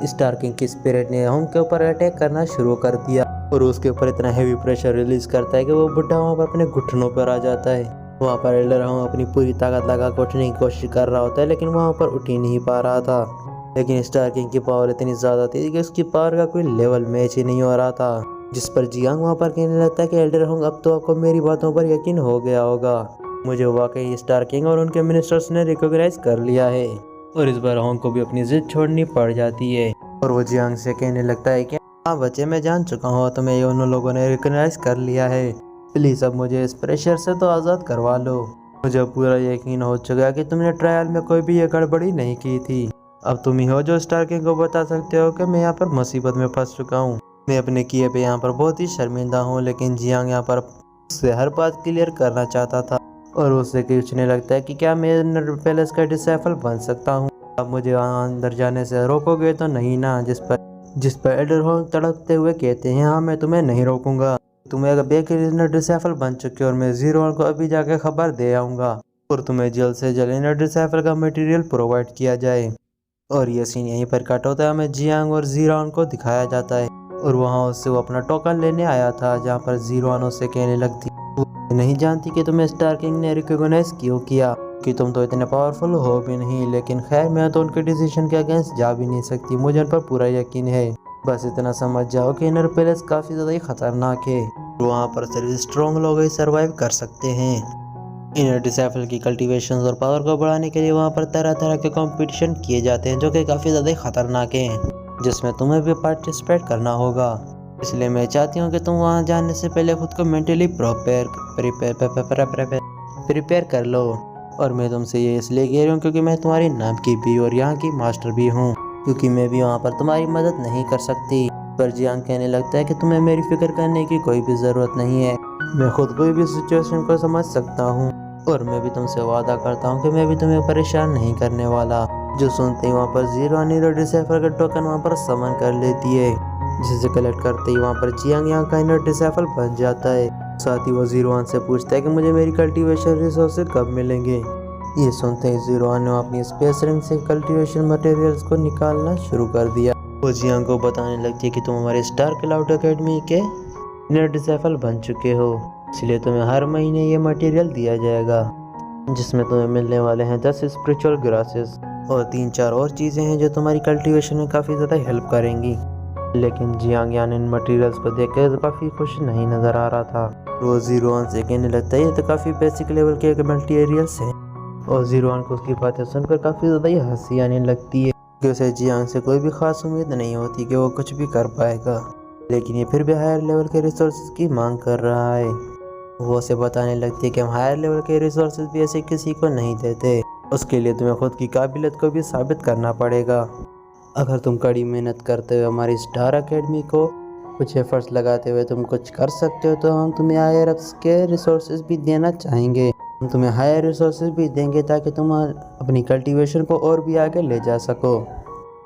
स्टार किंग की स्पिरिट ने होंग के ऊपर अटैक करना शुरू कर दिया और उसके ऊपर इतना हैवी प्रेशर रिलीज करता है कि वो बुढ़ा वहाँ पर अपने घुटनों पर आ जाता है। वहाँ पर एल्डर होंग अपनी पूरी ताकत लगा के उठने की कोशिश कर रहा होता है लेकिन वहाँ पर उठ ही नहीं पा रहा था। लेकिन स्टार किंग की पावर इतनी ज्यादा थी कि उसकी पावर का कोई लेवल मैच ही नहीं हो रहा था। जिस पर जियांग वहाँ पर कहने लगता है कि एल्डर होंग अब तो आपको मेरी बातों पर यकीन हो गया होगा। मुझे वाकई स्टार किंग और उनके मिनिस्टर्स ने रिकॉग्नाइज कर लिया है। और इस बार होंग को भी अपनी जिद छोड़नी पड़ जाती है और वो जियांग से कहने लगता है कि हाँ बच्चे मैं जान चुका हूँ तुम्हें उन लोगों ने रिकॉग्नाइज कर लिया है। प्लीज अब मुझे इस प्रेशर से तो आज़ाद करवा लो। मुझे पूरा यकीन हो चुका है कि तुमने ट्रायल में कोई भी ये गड़बड़ी नहीं की थी। अब तुम ही हो जो स्टार किंग को बता सकते हो कि मैं यहाँ पर मुसीबत में फंस चुका हूँ। मैं अपने किए पे यहाँ पर बहुत ही शर्मिंदा हूँ। लेकिन जियांग यहाँ पर उससे हर बात क्लियर करना चाहता था और उससे पूछने लगता है कि क्या मैं इनर पैलेस का डिसाइफल बन सकता हूँ। अब मुझे वहाँ अंदर जाने से रोकोगे तो नहीं ना। जिस पर एल्डर होंग तड़पते हुए कहते हैं हाँ मैं तुम्हें नहीं रोकूंगा। तुम्हें अगर बेकर डिसाइफल बन चुके हो और मैं जीरो को अभी जाके खबर दे आऊंगा और तुम्हें जल्द से जल्द इनर डिसाइफल का मटेरियल प्रोवाइड किया जाए। और ये सीन यहीं पर कट होता है। हमें जियांग और जीरोन को दिखाया जाता है और वहाँ उससे वो अपना टोकन लेने आया था जहाँ पर जीरोन उससे कहने लगती वो नहीं जानती कि तुम्हें स्टार किंग ने रिकॉग्नाइज क्यों किया कि तुम तो इतने पावरफुल हो भी नहीं। लेकिन खैर मैं तो उनके डिसीजन के अगेंस्ट जा भी नहीं सकती। मुझे उन पर पूरा यकीन है। बस इतना समझ जाओ कि इनर पैलेस काफी ज्यादा ही खतरनाक है। वहाँ पर सिर्फ स्ट्रॉन्ग लोग ही सर्वाइव कर सकते हैं। इनर डिसाइफल की कल्टीवेशन और पावर को बढ़ाने के लिए वहाँ पर तरह तरह के कंपटीशन किए जाते हैं जो कि काफ़ी ज़्यादा खतरनाक हैं, जिसमें तुम्हें भी पार्टिसिपेट करना होगा। इसलिए मैं चाहती हूँ कि तुम वहाँ जाने से पहले खुद को मेंटली प्रिपेयर कर लो। और मैं तुमसे ये इसलिए कह रही हूँ क्योंकि मैं तुम्हारी नाम की भी और यहाँ की मास्टर भी हूँ, क्योंकि मैं भी वहाँ पर तुम्हारी मदद नहीं कर सकती। पर जियांग कहने लगता है कि तुम्हें मेरी फिक्र करने की कोई भी ज़रूरत नहीं है। मैं खुद कोई भी सिचुएशन को समझ सकता हूँ और मैं भी तुमसे वादा करता हूँ कि मैं भी तुम्हें परेशान नहीं करने वाला। जो सुनते ही वहाँ पर जीरो इनर डिसाइफल का टोकन वहाँ पर समन कर लेती है, जिसे कलेक्ट करते ही वहाँ पर जियांग यहाँ का इनर डिसाइफल बन जाता है। साथ ही वो जीरो से पूछता है कि मुझे मेरी कल्टीवेशन रिसोर्सेज कब मिलेंगे। ये सुनते ही जीरो ने अपनी स्पेस रिंग से कल्टीवेशन मटेरियल्स को निकालना शुरू कर दिया। वो जियांग को बताने लगती है कि तुम हमारे स्टार क्लाउड एकेडमी के इनर डिसाइफल बन चुके हो, इसलिए तुम्हें हर महीने ये मटेरियल दिया जाएगा जिसमें तुम्हें मिलने वाले हैं 10 स्पिरिचुअल ग्रासेस और 3-4 और चीज़ें हैं जो तुम्हारी कल्टीवेशन में काफ़ी ज़्यादा हेल्प करेंगी। लेकिन जियांग यान इन मटेरियल्स को देखकर तो काफ़ी खुश नहीं नज़र आ रहा था। वो जीरोन से कहने लगता है ये तो काफ़ी बेसिक लेवल के मटेरियल्स हैं और जीरोन को उसकी बातें सुनकर काफ़ी ज़्यादा ही हंसी आने लगती है कि उसे जियांग से कोई भी खास उम्मीद नहीं होती कि वो कुछ भी कर पाएगा। लेकिन ये फिर भी हायर लेवल के रिसोर्सेज की मांग कर रहा है। वो उसे बताने लगती है कि हम हायर लेवल के रिसोर्सेज भी ऐसे किसी को नहीं देते। उसके लिए तुम्हें खुद की काबिलियत को भी साबित करना पड़ेगा। अगर तुम कड़ी मेहनत करते हुए हमारी स्टार अकेडमी को कुछ एफर्ट्स लगाते हुए तुम कुछ कर सकते हो तो हम तुम्हें हायर अप्स के रिसोर्सेज भी देना चाहेंगे। हम तुम्हें हायर रिसोर्सेज भी देंगे ताकि तुम अपनी कल्टीवेशन को और भी आगे ले जा सको।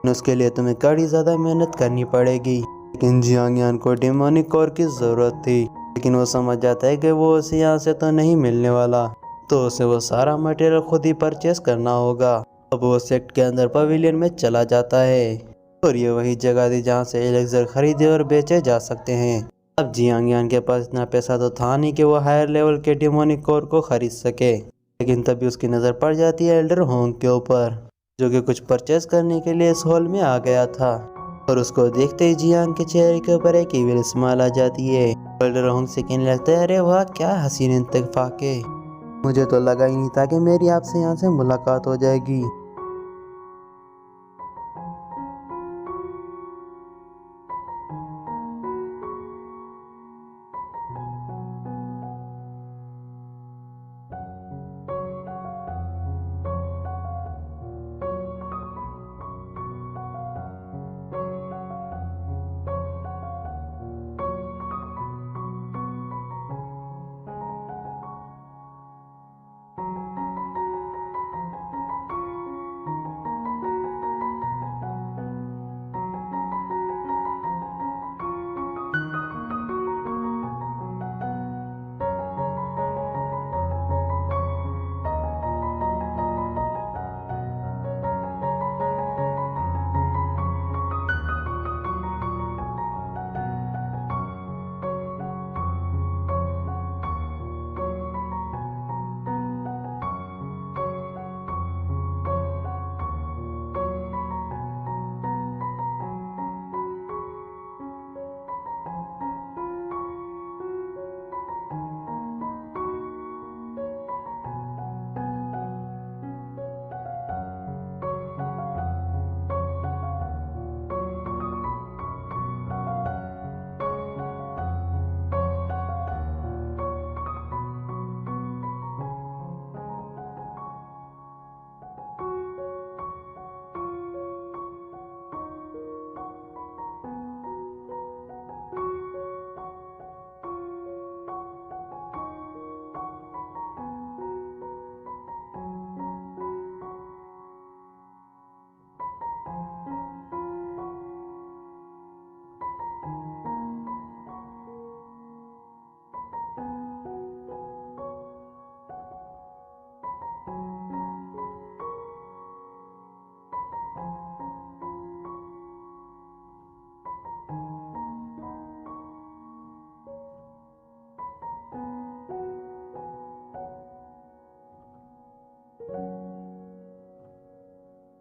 उसके लिए तुम्हें कड़ी ज़्यादा मेहनत करनी पड़ेगी। लेकिन जियांग यान को डेमोनिक कोर की ज़रूरत थी, लेकिन वो समझ जाता है कि वो उसे यहाँ से तो नहीं मिलने वाला, तो उसे वो सारा मटेरियल खुद ही परचेस करना होगा। अब वो सेक्ट के अंदर पवेलियन में चला जाता है और ये वही जगह थी जहाँ से एलेक्सर खरीदे और बेचे जा सकते हैं। अब जियांग यान के पास इतना पैसा तो था नहीं कि वो हायर लेवल के डेमोनिक कोर को खरीद सके, लेकिन तभी उसकी नज़र पड़ जाती है एल्डर होंग के ऊपर, जो कि कुछ परचेस करने के लिए इस हॉल में आ गया था। और उसको देखते ही जियांग के चेहरे के ऊपर एक इविल स्माइल आ जाती है। एल्डर होंग से कहने लगता है, अरे वाह क्या हसीन इत्तेफाक है, मुझे तो लगा ही नहीं था कि मेरी आपसे यहाँ से मुलाकात हो जाएगी।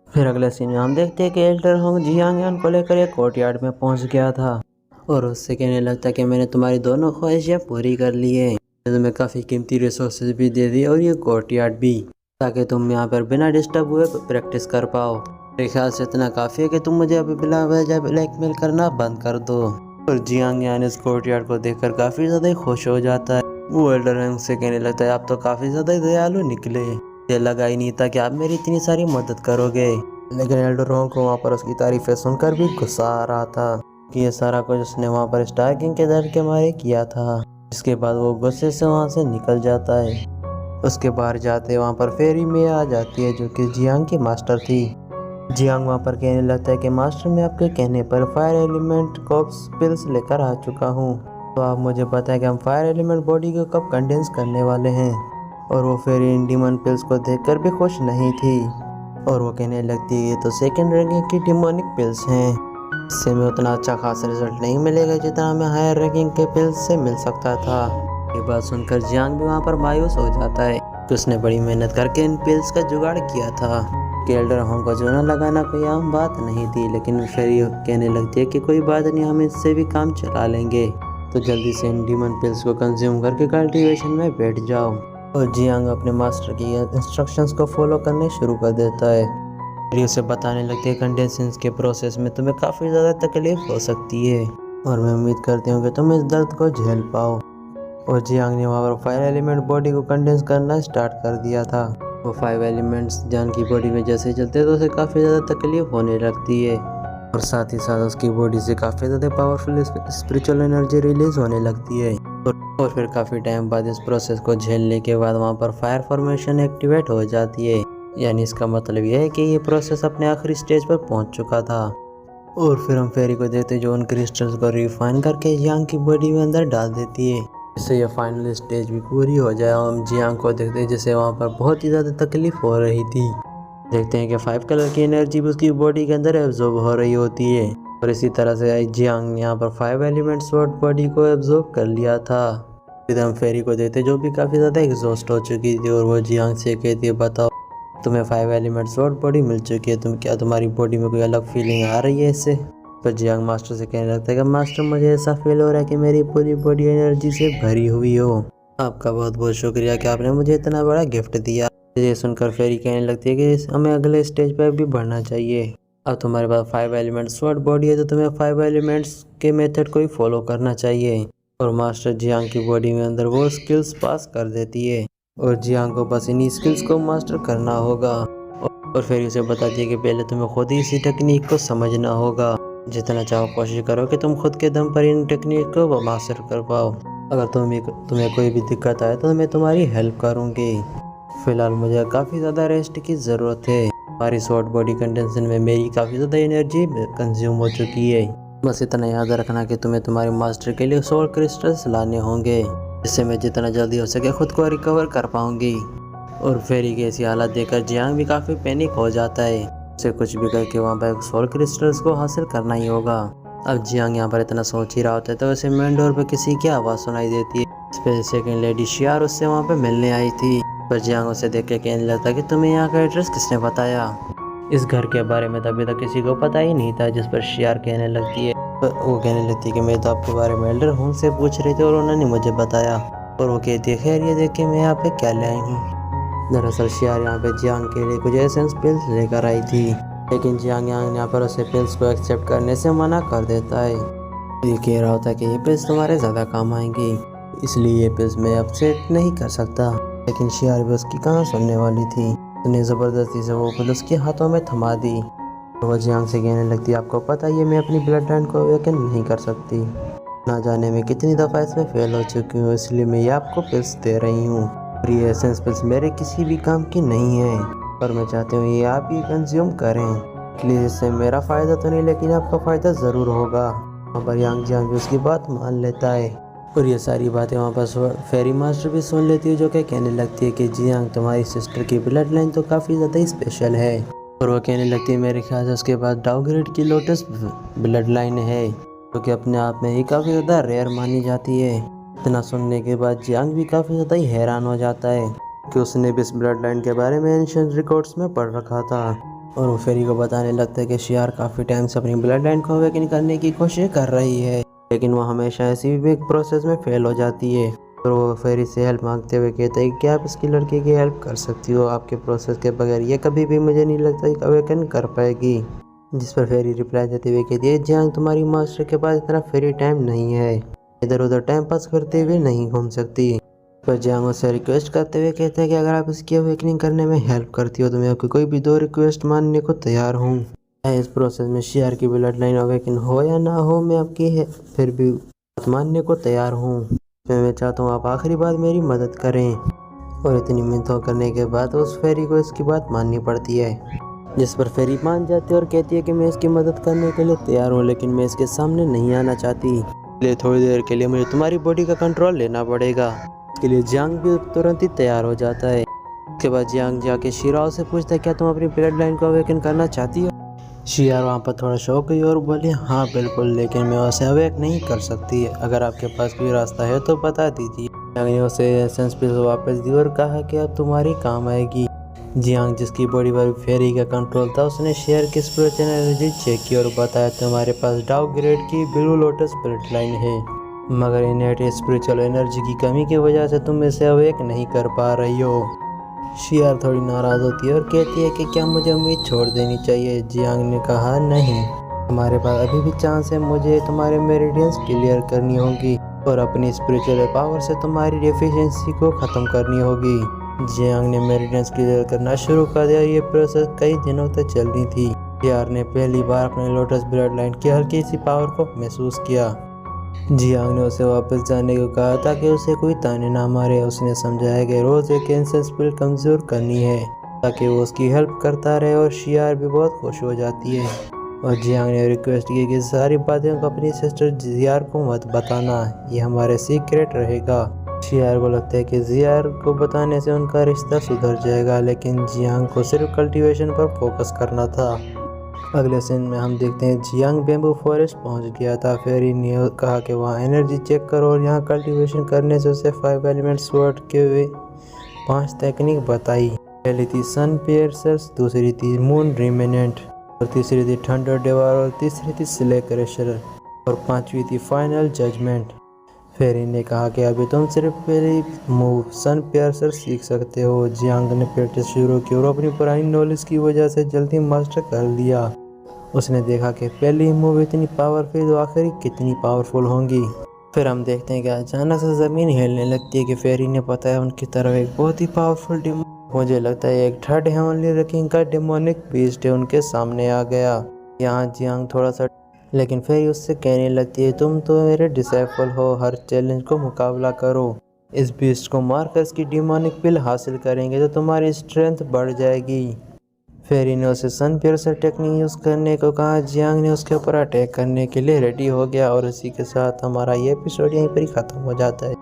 फिर अगले सीन में हम देखते हैं कि एल्डर होंग जियांग यान को लेकर एक कोर्टयार्ड में पहुंच गया था और उससे कहने लगता कि मैंने तुम्हारी दोनों ख्वाहिशें पूरी कर ली है, मैंने तुम्हें काफ़ी कीमती रिसोर्सेज भी दे दी और ये कोर्टयार्ड भी, ताकि तुम यहाँ पर बिना डिस्टर्ब हुए प्रैक्टिस कर पाओ। मेरे ख्याल से इतना काफ़ी है कि तुम मुझे अभी बिला वजह ब्लैकमेल करना बंद कर दो। और जियांग यान इस कोर्टयार्ड को देखकर काफ़ी ज़्यादा खुश हो जाता है। वो एल्डर होंग से कहने लगता है, आप तो काफ़ी ज़्यादा दयालु निकले, मुझे लगा ही नहीं था कि आप मेरी इतनी सारी मदद करोगे। लेकिन एल्डर होंग को वहाँ पर उसकी तारीफें सुनकर भी गुस्सा आ रहा था कि ये सारा कुछ उसने वहाँ पर स्टार किंग के दर्द के मारे किया था। इसके बाद वो गुस्से से वहाँ से निकल जाता है। उसके बाहर जाते वहाँ पर फेरी में आ जाती है जो कि जियांग की मास्टर थी। जियांग वहाँ पर कहने लगता है कि मास्टर मैं आपके कहने पर फायर एलिमेंट कॉप्स पिल्स लेकर आ चुका हूँ, तो आप मुझे बताएं कि हम फायर एलिमेंट बॉडी को कब कंडेंस करने वाले हैं। और वो फेरी इन डीमन पिल्स को देखकर भी खुश नहीं थी और वो कहने लगती है ये तो सेकंड रैंकिंग की डिमोनिक पिल्स हैं, इससे हमें उतना अच्छा खासा रिजल्ट नहीं मिलेगा जितना हमें हायर रैंकिंग के पिल्स से मिल सकता था। ये बात सुनकर जियांग भी वहाँ पर मायूस हो जाता है कि उसने बड़ी मेहनत करके इन पिल्स का जुगाड़ किया था। कि एल्डर होंग को चूना लगाना कोई आम बात नहीं थी, लेकिन फेरी कहने लगती है कि कोई बात नहीं, हम इससे भी काम चला लेंगे, तो जल्दी से इन डीमन पिल्स को कंज्यूम करके कल्टीवेशन में बैठ जाओ। और जियांग अपने मास्टर की इंस्ट्रक्शंस को फॉलो करने शुरू कर देता है। फेरी उसे बताने लगती है कंडेंसेशन के प्रोसेस में तुम्हें काफ़ी ज़्यादा तकलीफ हो सकती है और मैं उम्मीद करती हूँ कि तुम इस दर्द को झेल पाओ। और जियांग ने वहाँ पर फायर एलिमेंट बॉडी को कंडेंस करना स्टार्ट कर दिया था वो 5 एलिमेंट्स जियांग की बॉडी में जैसे चलते हैं तो उसे काफ़ी ज़्यादा तकलीफ होने लगती है और साथ ही साथ उसकी बॉडी से काफ़ी ज़्यादा पावरफुल स्पिरिचुअल एनर्जी रिलीज होने लगती है और फिर काफ़ी टाइम बाद इस प्रोसेस को झेलने के बाद वहाँ पर फायर फॉर्मेशन एक्टिवेट हो जाती है। यानी इसका मतलब यह है कि ये प्रोसेस अपने आखिरी स्टेज पर पहुँच चुका था। और फिर हम फेरी को देखते जो उन क्रिस्टल्स को रिफाइन करके जियांग की बॉडी में अंदर डाल देती है, इससे यह फाइनल स्टेज भी पूरी हो जाए। हम जियांग को देखते हैं जिसे वहाँ पर बहुत ही ज़्यादा तकलीफ हो रही थी। देखते हैं कि 5 कलर की एनर्जी भी उसकी बॉडी के अंदर एब्जॉर्ब हो रही होती है और इसी तरह से जियांग ने यहाँ पर 5 एलिमेंट स्वॉर्ड बॉडी को एब्जॉर्ब कर लिया था। फिर हम फेरी को देखते जो भी काफ़ी ज़्यादा एग्जॉस्ट हो चुकी थी और वो जियांग से कहती है, बताओ तुम्हें 5 एलिमेंट स्वॉर्ड बॉडी मिल चुकी है, क्या तुम्हारी बॉडी में कोई अलग फीलिंग आ रही है इससे? पर जियांग मास्टर से कहने लगता है कि मास्टर मुझे ऐसा फील हो रहा है कि मेरी पूरी बॉडी एनर्जी से भरी हुई हो। आपका बहुत बहुत शुक्रिया कि आपने मुझे इतना बड़ा गिफ्ट दिया। ये सुनकर फेरी कहने लगती है कि हमें अगले स्टेज पर भी बढ़ना चाहिए। अब तुम्हारे पास 5 एलिमेंट स्वॉर्ड बॉडी है तो तुम्हें 5 एलिमेंट्स के मेथड को ही फॉलो करना चाहिए। और मास्टर जियांग की बॉडी में अंदर वो स्किल्स पास कर देती है और जियांग को बस इन्हीं स्किल्स को मास्टर करना होगा। और फिर उसे बताती है कि पहले तुम्हें खुद ही इसी टेक्निक को समझना होगा। जितना चाहो कोशिश करो कि तुम खुद के दम पर इन टेक्निक को मास्टर कर पाओ। अगर तुम्हें कोई भी दिक्कत आए तो मैं तुम्हारी हेल्प करूँगी। फिलहाल मुझे काफ़ी ज़्यादा रेस्ट की ज़रूरत है। हमारी शॉर्ट बॉडी कंटेंशन में मेरी काफ़ी ज़्यादा एनर्जी कंज्यूम हो चुकी है। बस इतना याद रखना कि तुम्हें तुम्हारे मास्टर के लिए सोल क्रिस्टल्स लाने होंगे, जिससे मैं जितना जल्दी हो सके खुद को रिकवर कर पाऊंगी। और फेरी की ऐसी हालत देखकर जियांग भी काफ़ी पैनिक हो जाता है। उसे कुछ भी करके वहाँ पर सोल क्रिस्टल्स को हासिल करना ही होगा। अब जियांग यहाँ पर इतना सोच ही रहा होता है तो उसे मेन डोर पर किसी की आवाज़ सुनाई देती है। इस पर सेकेंड लेडी शियार उससे वहाँ पर मिलने आई थी। पर जियांग उसे देख के कहने लगता है कि तुम्हें यहाँ का एड्रेस किसने बताया? इस घर के बारे में तभी तक किसी को पता ही नहीं था। जिस पर शियार कहने लगती है, वो कहने लगती है कि मैं तो आपके बारे में एल्डर होंग से पूछ रही थी और उन्होंने मुझे बताया। और वो कहती है, खैर ये देख के मैं यहाँ पे क्या ले आई हूँ। दरअसल शियार यहाँ पे जियांग के लिए कुछ एसेंस पिल्स लेकर आई थी, लेकिन जियांग यहाँ पर उसे पिल्स को एक्सेप्ट करने से मना कर देता है। ये कह रहा होता है कि ये पिल्स तुम्हारे ज़्यादा काम आएंगी, इसलिए ये पिल्स मैं एक्सेप्ट नहीं कर सकता। लेकिन शियार भी उसकी कहाँ सुनने वाली थी। उसने ज़बरदस्ती से वो पिल उसके हाथों में थमा दी। वो जियांग से कहने लगती, आपको पता है मैं अपनी ब्लड लाइन को अवेकन नहीं कर सकती। ना जाने में कितनी दफ़ा इसमें फेल हो चुकी हूँ, इसलिए मैं ये आपको पिल्स दे रही हूँ। और ये एसेंस पिल्स मेरे किसी भी काम की नहीं है, पर मैं चाहती हूँ ये आप ही कंज्यूम करें। प्लीज़ इससे मेरा फ़ायदा तो नहीं, लेकिन आपका फ़ायदा ज़रूर होगा। वहाँ पर जियांग भी उसकी बात मान लेता है और ये सारी बातें वहाँ पर फेरी मास्टर भी सुन लेती है, जो कि कहने लगती है कि जियांग तुम्हारी सिस्टर की ब्लड लाइन तो काफ़ी ज़्यादा स्पेशल है। और वो कहने लगती है मेरे ख्याल से उसके बाद डाउग्रेड की लोटस ब्लड लाइन है, जो कि अपने आप में ही काफ़ी ज़्यादा रेयर मानी जाती है। इतना सुनने के बाद जियांग भी काफ़ी ज़्यादा ही हैरान हो जाता है कि उसने भी इस ब्लड लाइन के बारे में एंशिएंट रिकॉर्ड्स में पढ़ रखा था। और वो फेरी को बताने लगता है कि शियार काफ़ी टाइम से अपनी ब्लड लाइन को अवेकन करने की कोशिश कर रही है, लेकिन वो हमेशा ऐसी भी एक प्रोसेस में फेल हो जाती है। और वो फेरी से हेल्प मांगते हुए कहते हैं कि आप इसकी लड़की की हेल्प कर सकती हो, आपके प्रोसेस के बगैर ये कभी भी मुझे नहीं लगता अवेकन कर पाएगी। जिस पर फेरी रिप्लाई देते हुए कहती है, जियांग तुम्हारी मास्टर के पास इतना फ्री टाइम नहीं है, इधर उधर टाइम पास करते हुए नहीं घूम सकती। पर जियांग उससे रिक्वेस्ट करते हुए कहते हैं कि अगर आप इसकी अवेकनिंग करने में हेल्प करती हो तो मैं आपकी कोई भी 2 रिक्वेस्ट मानने को तैयार हूँ। इस प्रोसेस में शियार की ब्लड लाइन अवेकन हो या ना हो, मैं आपकी फिर भी बात मानने को तैयार हूँ। मैं चाहता हूँ आप आखिरी बार मेरी मदद करें। और इतनी मिन्नतों करने के बाद उस फेरी को इसकी बात माननी पड़ती है, जिस पर फेरी मान जाती है और कहती है कि मैं इसकी मदद करने के लिए तैयार हूँ, लेकिन मैं इसके सामने नहीं आना चाहती। इसलिए थोड़ी देर के लिए मुझे तुम्हारी बॉडी का कंट्रोल लेना पड़ेगा। इसके लिए जियांग भी तुरंत ही तैयार हो जाता है। उसके बाद जियांग जाके शिराओ से पूछता है, क्या तुम अपनी ब्लड लाइन को अवेकन करना चाहती हो? शियार वहाँ पर थोड़ा शौक हुई और बोली, हाँ बिल्कुल, लेकिन मैं उसे अवेक नहीं कर सकती। अगर आपके पास कोई रास्ता है तो बता दीजिए। जियांग ने उसे एसेंस पिल्स वापस दी और कहा कि अब तुम्हारी काम आएगी। जियांग जिसकी बॉडी पर फेरी का कंट्रोल था, उसने शियार की स्पिरिचुअल एनर्जी चेक की और बताया तुम्हारे पास डाउ ग्रेड की ब्लू लोटस ब्लड लाइन है, मगर इनहेरिट स्पिरिचुअल एनर्जी की कमी की वजह से तुम इसे अवेक नहीं कर पा रही हो। शियार थोड़ी नाराज़ होती है और कहती है कि क्या मुझे उम्मीद छोड़ देनी चाहिए? जियांग ने कहा, नहीं, हमारे पास अभी भी चांस है। मुझे तुम्हारे मेरिडियंस क्लियर करनी होगी और अपनी स्पिरिचुअल पावर से तुम्हारी डेफिशिएंसी को ख़त्म करनी होगी। जियांग ने मेडिटेंस क्लियर करना शुरू कर दिया और ये प्रोसेस कई दिनों तक चलनी थी। जियार ने पहली बार अपने लोटस ब्लड लाइन की हल्की सी पावर को महसूस किया। जियांग ने उसे वापस जाने को कहा ताकि उसे कोई ताने ना मारे। उसने समझाया कि रोज एक इंसेंस पिल कमजोर करनी है ताकि वो उसकी हेल्प करता रहे और शियार भी बहुत खुश हो जाती है। और जियांग ने रिक्वेस्ट की कि सारी बातें को अपनी सिस्टर जियार को मत बताना, ये हमारे सीक्रेट रहेगा। शियार को लगता है कि जियार को बताने से उनका रिश्ता सुधर जाएगा, लेकिन जियांग को सिर्फ कल्टीवेशन पर फोकस करना था। अगले सीन में हम देखते हैं जियांग बैम्बू फॉरेस्ट पहुंच गया था। फेरी ने कहा कि वहाँ एनर्जी चेक करो और यहाँ कल्टीवेशन करने से उसे 5 एलिमेंट स्वॉर्ड के वे 5 टेक्निक बताई। पहली थी सन पियर्सर्स, दूसरी थी मून रिमेनेंट और तीसरी थी थंडर डेवार और तीसरी थी स्ले क्रशर और पांचवी थी फाइनल जजमेंट। फेरी ने कहा कि अभी तुम सिर्फ पहली मूव सन पियर्सर सीख सकते हो। जियांग ने प्रैक्टिस शुरू की और अपनी पुरानी नॉलेज की वजह से जल्दी मास्टर कर लिया। उसने देखा कि पहली मूव इतनी पावरफुल तो आखिरी कितनी पावरफुल होंगी। फिर हम देखते हैं कि अचानक से ज़मीन हिलने लगती है कि फेरी ने बताया उनकी तरफ एक बहुत ही पावरफुल डेमन, मुझे लगता है एक थर्ड हेवनली रेकिंग का डेमोनिक बीस्ट है, उनके सामने आ गया। यहाँ जियांग थोड़ा सा लेकिन फेरी उससे कहने लगती है तुम तो मेरे डिसाइपल हो, हर चैलेंज को मुकाबला करो। इस बीस्ट को मारकर इसकी डिमोनिक पिल हासिल करेंगे तो तुम्हारी स्ट्रेंथ बढ़ जाएगी। फेरी ने उसे सन पियर्सर टेक्निक यूज़ करने को कहा। जियांग ने उसके ऊपर अटैक करने के लिए रेडी हो गया और इसी के साथ हमारा ये एपिसोड यहीं पर ही ख़त्म हो जाता है।